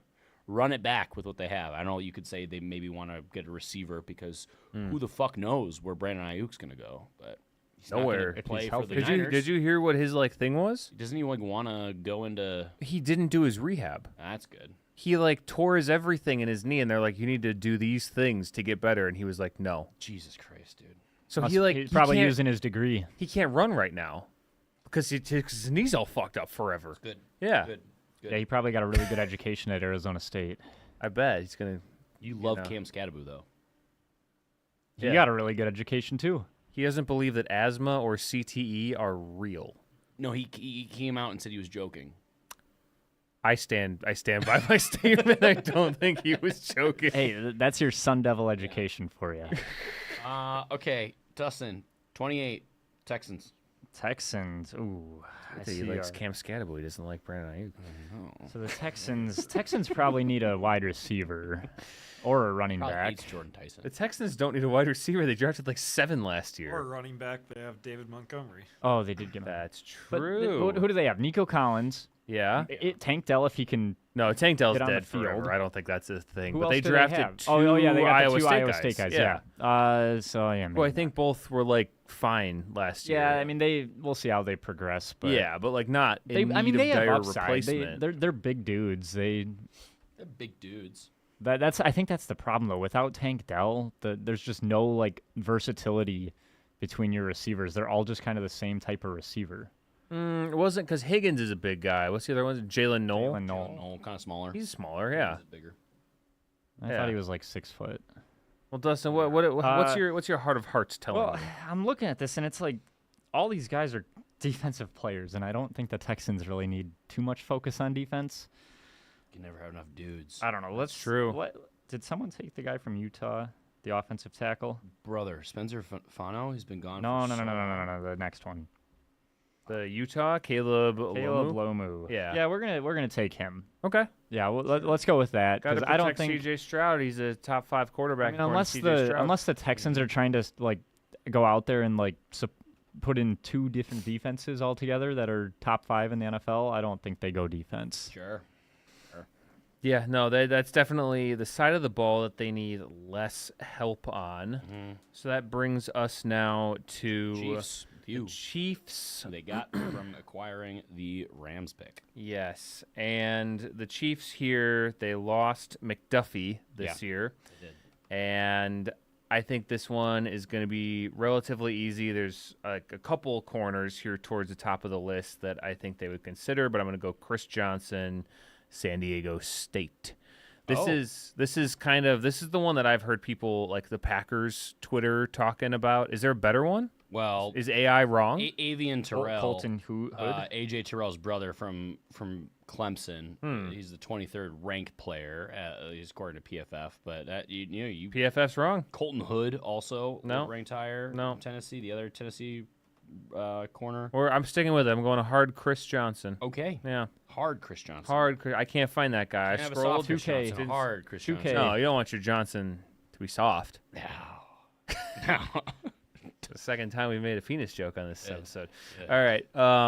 run it back with what they have. I know you could say they maybe want to get a receiver because who the fuck knows where Brandon Ayuk's going to go, but He's not gonna
Nowhere.
If
play
he's
for
healthy.
the
Did you
Niners.
hear what his thing was?
Doesn't he want to go into?
He didn't do his rehab.
That's good.
He tore his everything in his knee, and they're like, you need to do these things to get better, and he was like, no.
Jesus Christ, dude.
So
He's
he
probably
can't,
using his degree.
he can't run right now because his knee's all fucked up forever.
Good.
Yeah,
Good. Good.
Yeah, he probably got a really good education at Arizona State.
I bet he's gonna.
You love
know.
Cam Scadaboo though.
He
Yeah.
got a really good education too.
He doesn't believe that asthma or CTE are real.
No, he came out and said he was joking.
I stand by my statement. I don't think he was joking.
Hey, that's your Sun Devil education for you.
Okay, Dustin, 28, Texans.
Texans. Ooh, I
He
see.
likes Cam Scadaboo. He doesn't like Brandon Ayuk.
So the Texans probably need a wide receiver or a running
Probably
back.
hates Jordan Tyson.
The Texans don't need a wide receiver. They drafted 7 last
Or
year.
running back, they have David Montgomery.
Oh, they did get him.
That's
But
true.
who do they have? Nico Collins.
Yeah.
Tank Dell, if he can.
No, Tank Dell's
Get on the
dead forever.
field.
I don't think that's a thing.
Who
but
else
they
do
drafted
have?
2
Oh, yeah, they got
Iowa
the two
State
Iowa
guys.
State guys.
Yeah.
So yeah.
Who I
maybe
think both were fine last year.
Yeah, I mean we'll see how they progress. But
yeah, but not in
they
need
they
of
have
dire
upside.
replacement.
They're big dudes.
They're big dudes.
I think that's the problem though. Without Tank Dell, there's just no versatility between your receivers. They're all just kind of the same type of receiver.
It wasn't because Higgins is a big guy. What's the other one? Jalen Noel.
Jalen Noel.
No, kind of smaller.
He's smaller, yeah.
He's bigger.
I
Yeah.
thought he was 6 foot.
Well, Dustin, what's your heart of hearts telling
Well,
you?
I'm looking at this and it's all these guys are defensive players, and I don't think the Texans really need too much focus on defense.
You can never have enough dudes.
I don't know. Let's
true.
Did someone take the guy from Utah, the offensive tackle?
Brother, Spencer Fano, he's been gone.
No,
for
no, no,
so
no, no,
long.
no, no. The next one,
The Utah, Caleb
Caleb
Lomu?
Lomu.
Yeah.
Yeah, we're gonna take him.
Okay.
Yeah, let's go with that
Got
because
to
I don't
protect
think
C.J. Stroud. He's a top 5 quarterback.
I mean,
according to C.J. Stroud.
unless the Texans are trying to go out there and put in 2 different defenses altogether that are top 5 in the NFL, I don't think they go defense.
Sure.
Yeah, no, that's definitely the side of the ball that they need less help on. So that brings us now to
Chiefs.
the
Phew.
Chiefs.
They got from acquiring the Rams pick.
Yes, and the Chiefs here, they lost McDuffie this year.
They did.
And I think this one is going to be relatively easy. There's a couple corners here towards the top of the list that I think they would consider, but I'm going to go Chris Johnson, San Diego State. This
Oh.
is the one that I've heard people like the Packers Twitter talking about. Is there a better one?
Well,
Is AI wrong?
Avian Terrell,
Colton Hood.
AJ Terrell's brother from Clemson. He's the 23rd ranked player. He's according to PFF, but that you
PFF's wrong.
Colton Hood also
No.
ranked higher.
No.
Tennessee, the other Tennessee corner.
Or I'm sticking with it. I'm going to hard Chris Johnson.
Okay,
Yeah,
hard Chris Johnson.
hard. I can't find that guy.
Can't
I
have a
scrolled.
soft Chris
2K.
Johnson. Hard Chris
2K.
Johnson.
No, you don't want your Johnson to be soft.
No.
The second time we made a penis joke on this episode.
Yeah.
All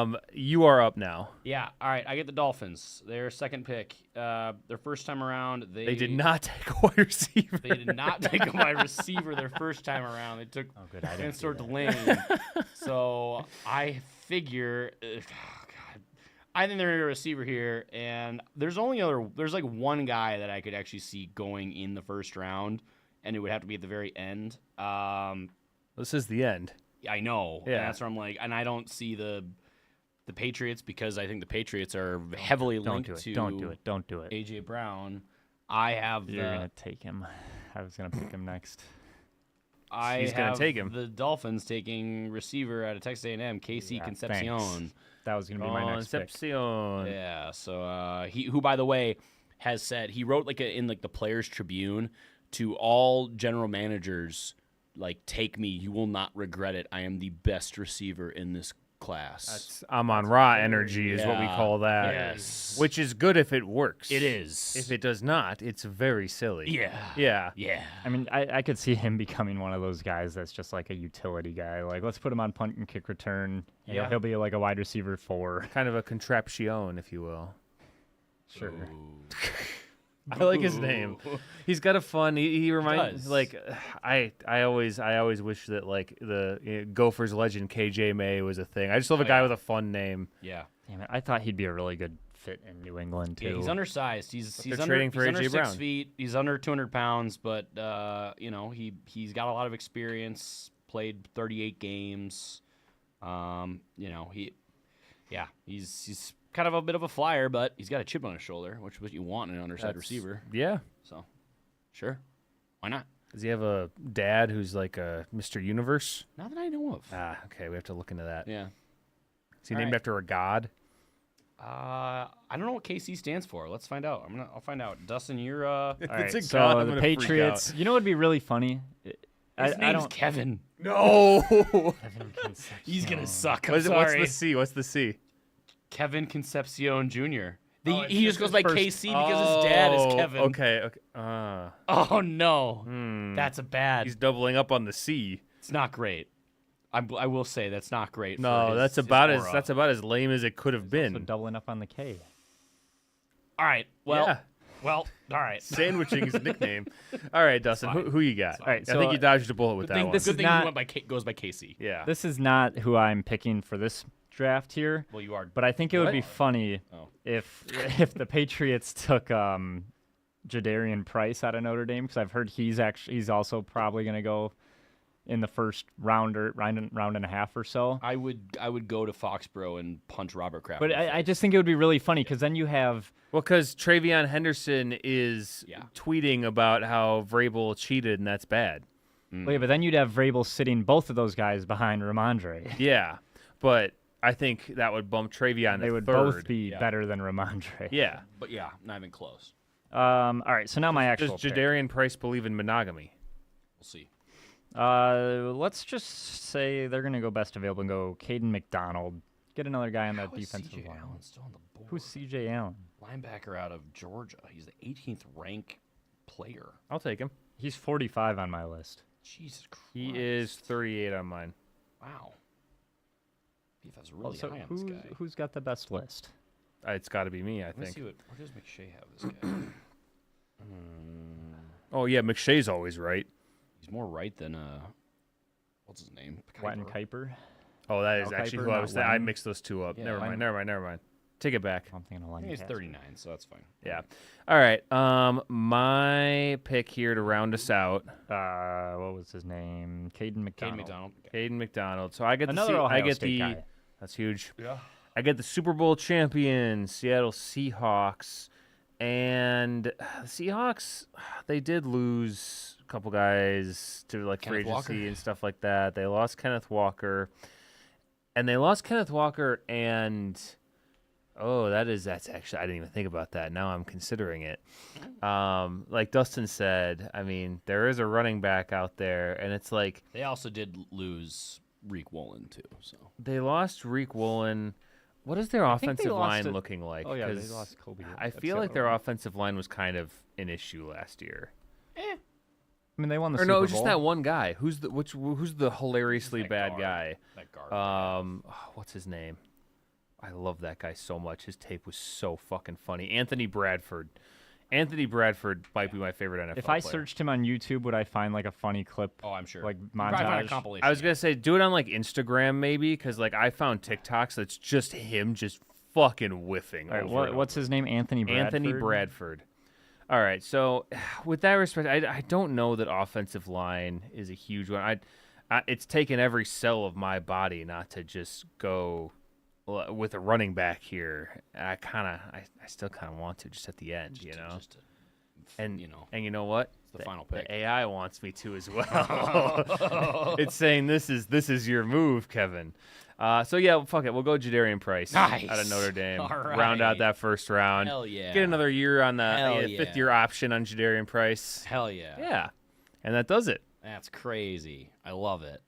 right, you are up now.
Yeah. All right. I get the Dolphins. Their second pick. Their first time around,
They did not take a wide receiver.
They did not take a wide receiver their first time around. They took
good. I didn't see
Sort
that.
Lane. So I figure, God, I think they're a receiver here, and there's one guy that I could actually see going in the first round, and it would have to be at the very end.
This is the end.
I know.
Yeah.
And that's where I'm like, and I don't see the Patriots because I think the Patriots are heavily
Don't
linked
do it.
to
Don't do it. Don't do it.
AJ Brown. I have
You're gonna take him. I was gonna pick him next.
He's gonna
have
take him.
the Dolphins taking receiver out of Texas A&M, Casey
Yeah,
Concepcion.
thanks. That was gonna be my next pick.
Concepcion.
Yeah, so who by the way has said he wrote in the Players Tribune to all general managers, take me, you will not regret it. I am the best receiver in this class.
That's Amon Ra energy is what we
Yeah.
call that.
Yes.
Which is good if it works.
It is.
If it does not, it's very silly.
Yeah.
Yeah.
Yeah.
I mean, I could see him becoming one of those guys that's just like a utility guy. Let's put him on punt and kick return.
Yeah.
He'll be like a wide receiver 4.
Kind of a contraption, if you will.
Sure.
I like his name. He's got a fun. He reminds
does.
like I always wish that like the Gophers legend KJ May was a thing. I just love a guy with a fun name.
Yeah.
Damn it, I thought he'd be a really good fit in New England too.
Yeah, he's undersized. He's
they're
under,
trading for
he's under
A.J.
6
Brown.
feet. He's under 200 pounds, but you know, he's got a lot of experience. Played 38 games. You know, he's kind of a bit of a flyer, but he's got a chip on his shoulder, which is what you want in an undersized receiver.
Yeah.
So, sure, why not?
Does he have a dad who's like a Mr. Universe?
Not that I know of.
Ah, okay. We have to look into that.
Yeah.
Is he
All
named
right.
after a god?
I don't know what KC stands for. Let's find out. I'll find out. Dustin, you're
All
it's
right,
a
so
god, I'm
the
gonna freak
Patriots. You know what would be really funny?
his
I
name's
don't.
Kevin.
No.
He's gonna suck. I'm
What's
sorry.
the C? What's the C?
Kevin Concepcion Jr.
Oh, it's
He just
just
goes
his
by
first-
KC because his dad is Kevin.
Okay.
Oh no, that's a bad.
He's doubling up on the C.
It's not great. I will say that's not great.
No,
for his,
that's
his
about
aura.
that's about as lame as it could have
So
been.
doubling up on the K.
All right. Well,
Yeah.
all right.
Sandwiching is a nickname. All right, Dustin, who you got?
All right,
I
so
think you dodged a bullet with
Good
that
thing,
one.
good thing
not-
he went by goes by Casey.
Yeah.
This is not who I'm picking for this draft here,
Well, you are.
but I think it would
What?
be funny
Oh.
if the Patriots took Jadarian Price out of Notre Dame, because I've heard he's also probably going to go in the first round and a half or so.
I would go to Foxborough and punch Robert Kraft.
But
in the
I
face.
just think it would be really funny because then you have
Well, because Travion Henderson is
Yeah.
tweeting about how Vrabel cheated, and that's bad.
well, yeah, but then you'd have Vrabel sitting both of those guys behind Ramondre.
Yeah, but I think that would bump Travion
They
to
would
third.
both be
Yeah.
better than Ramondre.
Yeah.
But yeah, not even close.
All right, so now my
Does
actual pick.
Jadarian Price believe in monogamy?
We'll see.
Let's just say they're going to go best available and go Caden McDonald. Get another guy on that
How is
defensive
C.J.
line.
Allen still on the board?
Who's C.J. Allen?
Linebacker out of Georgia. He's the 18th ranked player.
I'll take him.
He's 45 on my list.
Jesus Christ.
He is 38 on mine.
Wow. Defense really
so
high on this guy.
who's got the best list?
It's got to be me, I
Let me
think.
see where does McShay have this guy?
Oh yeah, McShay's always right.
He's more right than what's his name?
Wen
Kuiper.
Kuiper.
Oh, that is
Mel
actually
Kiper,
who I
not
was. I
Len.
mixed those two up.
Yeah,
never
Len.
mind. Take it back.
I'm thinking of
I
Len
think he's
Casper.
39, so that's fine.
Yeah. All right. My pick here to round us out,
What was his name? Caden
Caden
McDonald.
McDonald.
Caden McDonald. So I get
Another
the.
Ohio
I get
State
the.
guy.
That's huge.
Yeah.
I get the Super Bowl champions, Seattle Seahawks, and the Seahawks. They did lose a couple guys to like free
Kenneth
agency
Walker.
and stuff like that. They lost Kenneth Walker, and that's actually I didn't even think about that. Now I'm considering it. Like Dustin said, I mean there is a running back out there, and it's like
They also did lose Reek Woolen too. So
they lost Reek Woolen. What is their
think they
offensive
lost
line
it-
looking like?
Oh yeah, they
'Cause
lost Kobe.
I
at
feel like
Seattle.
their offensive line was kind of an issue last year.
I mean, they won the
Or
Super
no,
Bowl.
just that one guy. Who's the hilariously
That
bad
guard.
guy?
that guard.
What's his name? I love that guy so much. His tape was so fucking funny. Anthony Bradford. Anthony Bradford might be my favorite NFL
If I
player.
searched him on YouTube, would I find like a funny clip?
oh, I'm sure.
like
You probably find a
montage.
compilation.
I was gonna say do it on like Instagram maybe, because like I found TikToks that's just him just fucking whiffing.
All right,
over and
what's his name? Anthony Bradford.
Anthony Bradford. All right, so with that respect, I don't know that offensive line is a huge one. It's taken every cell of my body not to just go with a running back here. I still kind of want to just at the end, you know. And you know what?
the final pick.
The AI wants me to as well. It's saying this is your move, Kevin. So yeah, fuck it. We'll go Jadarian Price
Nice.
out of Notre Dame.
All
Round out
right.
that first round.
Hell yeah.
Get another year on the
Hell
fifth
yeah.
year option on Jadarian Price.
Hell yeah.
Yeah, and that does it.
That's crazy. I love it.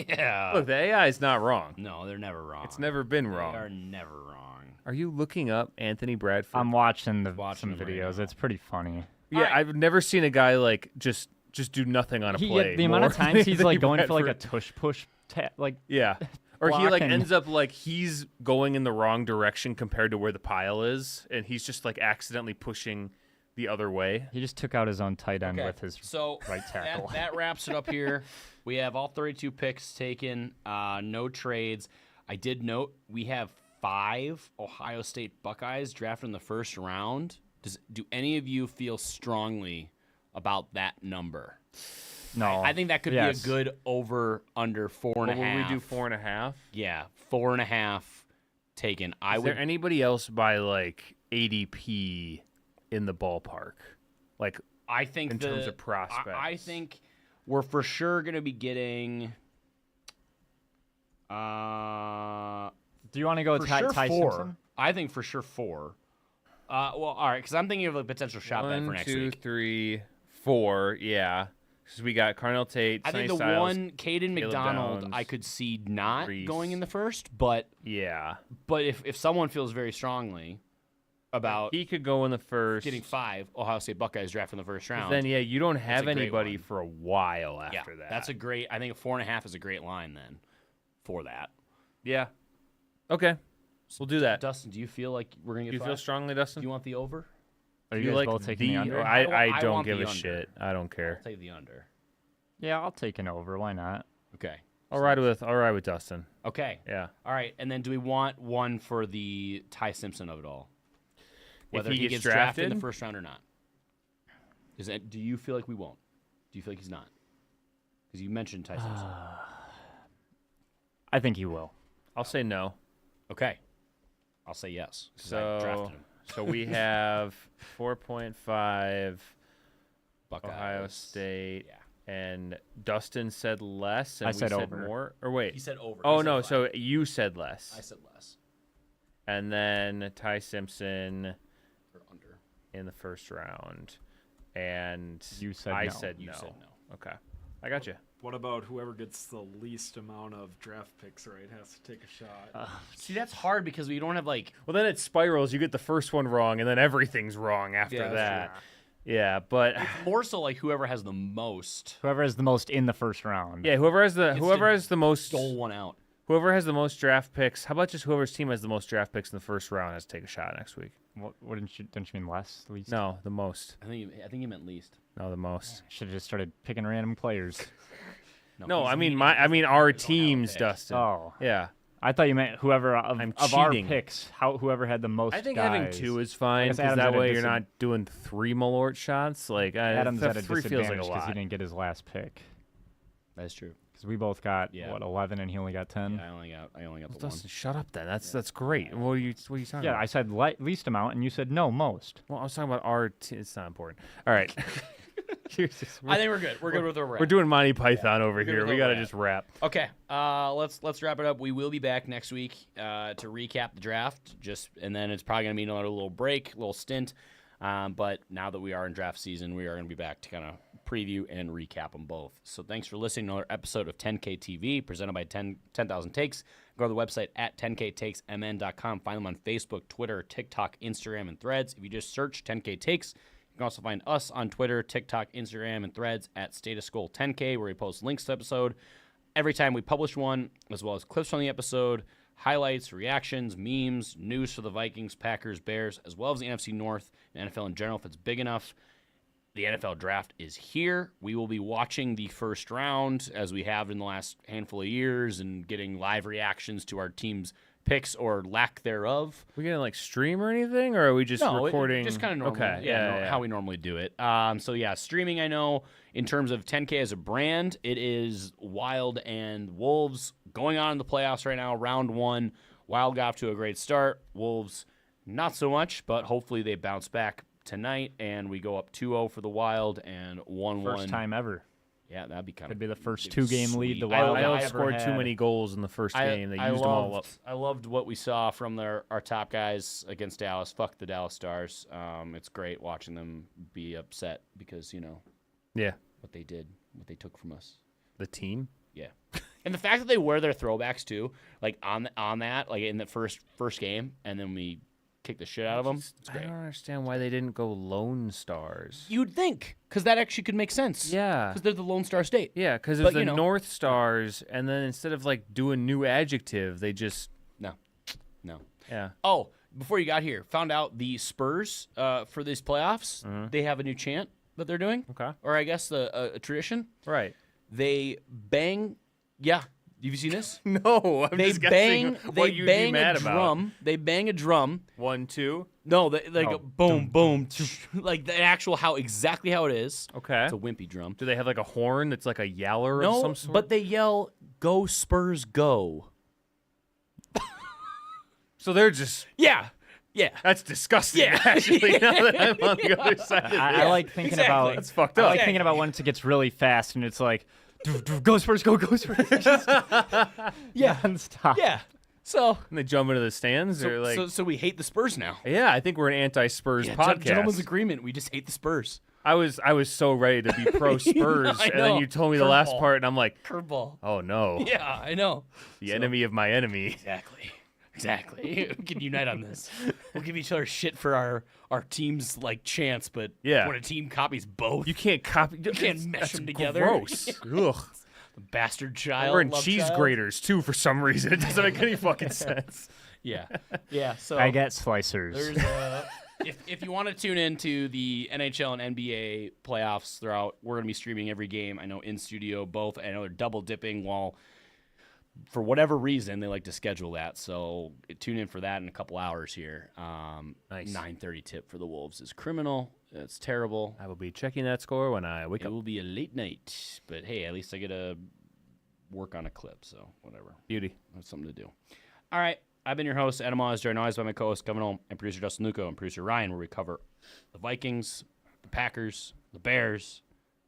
yeah.
Look, the AI is not wrong.
No, they're never wrong.
It's never been
They
wrong.
are never wrong.
Are you looking up Anthony Bradford?
I'm watching
Watching
some
him right
videos.
now.
It's pretty funny.
Yeah, I've never seen a guy like just do nothing on a play.
The amount of
more
times
than
he's like
Anthony
going for like a
Bradford.
tush push, like
Yeah. Or he like
blocking.
ends up like he's going in the wrong direction compared to where the pile is, and he's just like accidentally pushing the other way.
He just took out his own tight end
Okay.
with his
So
right tackle.
that wraps it up here. We have all 32 picks taken, no trades. I did note we have 5 Ohio State Buckeyes drafted in the first round. Do any of you feel strongly about that number?
No.
I think that could
Yes.
be a good over under 4.5.
What will we do, 4.5?
Yeah, 4.5 taken. I
Is
would.
there anybody else by like ADP in the ballpark? Like
I think
in terms of prospects?
I think we're for sure going to be getting.
Do you want to go
For
with Ty,
sure
Ty
4.
Simpson?
I think for sure 4. Well, all right, because I'm thinking of a potential shot bet for
1,
next
2,
week.
3, 4. Yeah, because we got Carnell Tate.
I think the
Sonny Styles.
one Caden McDonald
Downs,
I could see not
Reese.
going in the first, but
Yeah,
if someone feels very strongly about
he could go in the first.
getting 5 Ohio State Buckeyes drafted in the first round,
Then you don't have
a great
anybody
one.
for a while
yeah,
after that.
that's a great. I think 4.5 is a great line then for that.
Yeah. Okay, we'll do that.
Dustin, do you feel like we're gonna
Do
get
you
5?
feel strongly,
Do
Dustin?
you want the over?
Are
Do
you guys
like
both taking the under?
I
I
don't
want
give
the
a
under.
shit. I don't care.
Take the under.
Yeah, I'll take an over. Why not?
Okay.
I'll ride with Dustin.
Okay.
Yeah.
All right, and then do we want one for the Ty Simpson of it all? Whether
he
he
gets
gets drafted in
drafted?
the first round or not. Is that? Do you feel like we won't? Do you feel like he's not? Because you mentioned Ty Simpson.
I think he will.
I'll say no.
Okay. I'll say yes. 'Cause I drafted him.
So we have 4.5
Buckeyes.
Ohio State,
Yeah.
and Dustin said less, and
I
we
said
said
over.
more. Or wait,
He said over.
oh
He said
no,
5.
so you said less,
I said less.
and then Ty Simpson
Or under.
in the first round, and
You said
I
no.
said
You
no.
said no.
Okay, I got you.
What about whoever gets the least amount of draft picks, right, has to take a shot?
See, that's hard because we don't have like.
Well, then it spirals. You get the first one wrong, and then everything's wrong after
Yeah, that's
that. Yeah, but
More so like whoever has the most
Whoever has the most in the first round.
yeah, whoever has the most
stole one out.
whoever has the most draft picks. How about just whoever's team has the most draft picks in the first round has to take a shot next week?
What didn't you mean less? Least?
No, the most.
I think he meant least.
No, the most.
Should have just started picking random players.
No,
he's
I mean
leading.
our
He's only
teams,
out pick.
Dustin.
Oh,
Yeah,
I thought you meant whoever
I'm
of our
cheating.
picks. Whoever had the most.
I think
guys.
having 2 is fine
guess
because
Adam's
that
at a
way you're not doing 3 Malort shots. Like
Adam's at a
3
disadvantage
feels like a
because he
lot.
didn't get his last pick.
That's true.
Because we both got
Yeah.
11 and he only got 10.
Yeah, I only got the one.
Dustin, shut up then. That's great. What are you talking
Yeah,
about?
I said least amount, and you said no, most.
Well, I was talking about our team. It's not important. All right.
I think we're good. We're good with where we're at.
We're doing Monty Python over
good
here.
with
We
where
got to
we're at.
just wrap.
Okay, let's wrap it up. We will be back next week to recap the draft. And then it's probably gonna be another little break, little stint. But now that we are in draft season, we are gonna be back to kind of preview and recap them both. So thanks for listening to another episode of 10K TV presented by 10,000 Takes. Go to the website at 10ktakesmn.com. Find them on Facebook, Twitter, TikTok, Instagram, and Threads. If you just search 10K Takes. You can also find us on Twitter, TikTok, Instagram, and Threads at Status Goal 10K, where we post links to the episode every time we publish one, as well as clips from the episode, highlights, reactions, memes, news for the Vikings, Packers, Bears, as well as the NFC North and NFL in general if it's big enough. The NFL draft is here. We will be watching the first round as we have in the last handful of years and getting live reactions to our team's picks or lack thereof.
We gonna like stream or anything, or are we just recording?
Just kind of normal.
Okay, yeah.
How we normally do it. So yeah, streaming. I know in terms of 10K as a brand, it is Wild and Wolves going on in the playoffs right now. Round 1, Wild got off to a great start. Wolves not so much, but hopefully they bounce back tonight and we go up 2-0 for the Wild and 1-1.
First time ever.
Yeah, that'd be kind
Could
of
be the first 2-game lead the
sweet.
Wild
I
ever
outscored too
had.
many goals in the first game. They used them all up.
I loved what we saw from our top guys against Dallas. Fuck the Dallas Stars. It's great watching them be upset because,
Yeah,
what they did, what they took from us.
the team.
Yeah. And the fact that they wear their throwbacks too, like on that, like in the first game, and then we kick the shit out of them. It's
I
great.
don't understand why they didn't go Lone Stars.
You'd think, because that actually could make sense.
Yeah.
Because they're the Lone Star State.
Yeah, because
But,
it's the
you know-
North Stars, and then instead of like doing new adjective, they just
No. No.
Yeah.
Oh, before you got here, found out the Spurs for these playoffs, they have a new chant that they're doing.
Okay.
Or I guess a tradition.
Right.
They bang. Yeah. Have you seen this?
No, I'm
They
just guessing
bang.
what
They
you'd
bang
be mad
a
about.
drum. They bang a drum.
1, 2.
No, they like
Oh,
boom, boom, like the actual exactly how it is.
Okay.
It's a wimpy drum.
Do they have like a horn that's like a yeller of
No,
some sort?
but they yell, "Go Spurs, go!"
So they're just.
Yeah, yeah.
That's disgusting.
Yeah.
Actually, now that I'm on the other side of
I like thinking
exactly.
about.
That's fucked
I
up.
like thinking about when it gets really fast and it's like, go Spurs, go Spurs.
Yeah.
Nonstop.
Yeah. So,
And they jump into the stands, or like.
so we hate the Spurs now.
Yeah, I think we're an anti-Spurs podcast.
Gentlemen's agreement. We just hate the Spurs.
I was so ready to be pro Spurs,
I
and then
know.
you told me the last
Curveball.
part, and I'm like,
Curveball.
oh no,
Yeah, I know.
the enemy of my enemy.
Exactly. We can unite on this. We'll give each other shit for our team's like chants, but
Yeah.
when a team copies both,
You can't copy. You
can't mesh them together.
Gross. Ugh.
the bastard child.
We're in
love
cheese
child.
graters too for some reason. It doesn't make any fucking sense.
Yeah, yeah. So
I get slicers.
there's if you want to tune in to the NHL and NBA playoffs throughout, we're gonna be streaming every game. I know in studio both. I know they're double dipping while. For whatever reason, they like to schedule that, so tune in for that in a couple hours here.
Nice.
9:30 tip for the Wolves is criminal. It's terrible.
I will be checking that score when I wake
It
up.
will be a late night, but hey, at least I get to work on a clip, so whatever.
Beauty.
That's something to do. All right, I've been your host, Adam Oz, joined always by my co-host, Kevin Holm, and producer Justin Luco, and producer Ryan, where we cover the Vikings, the Packers, the Bears,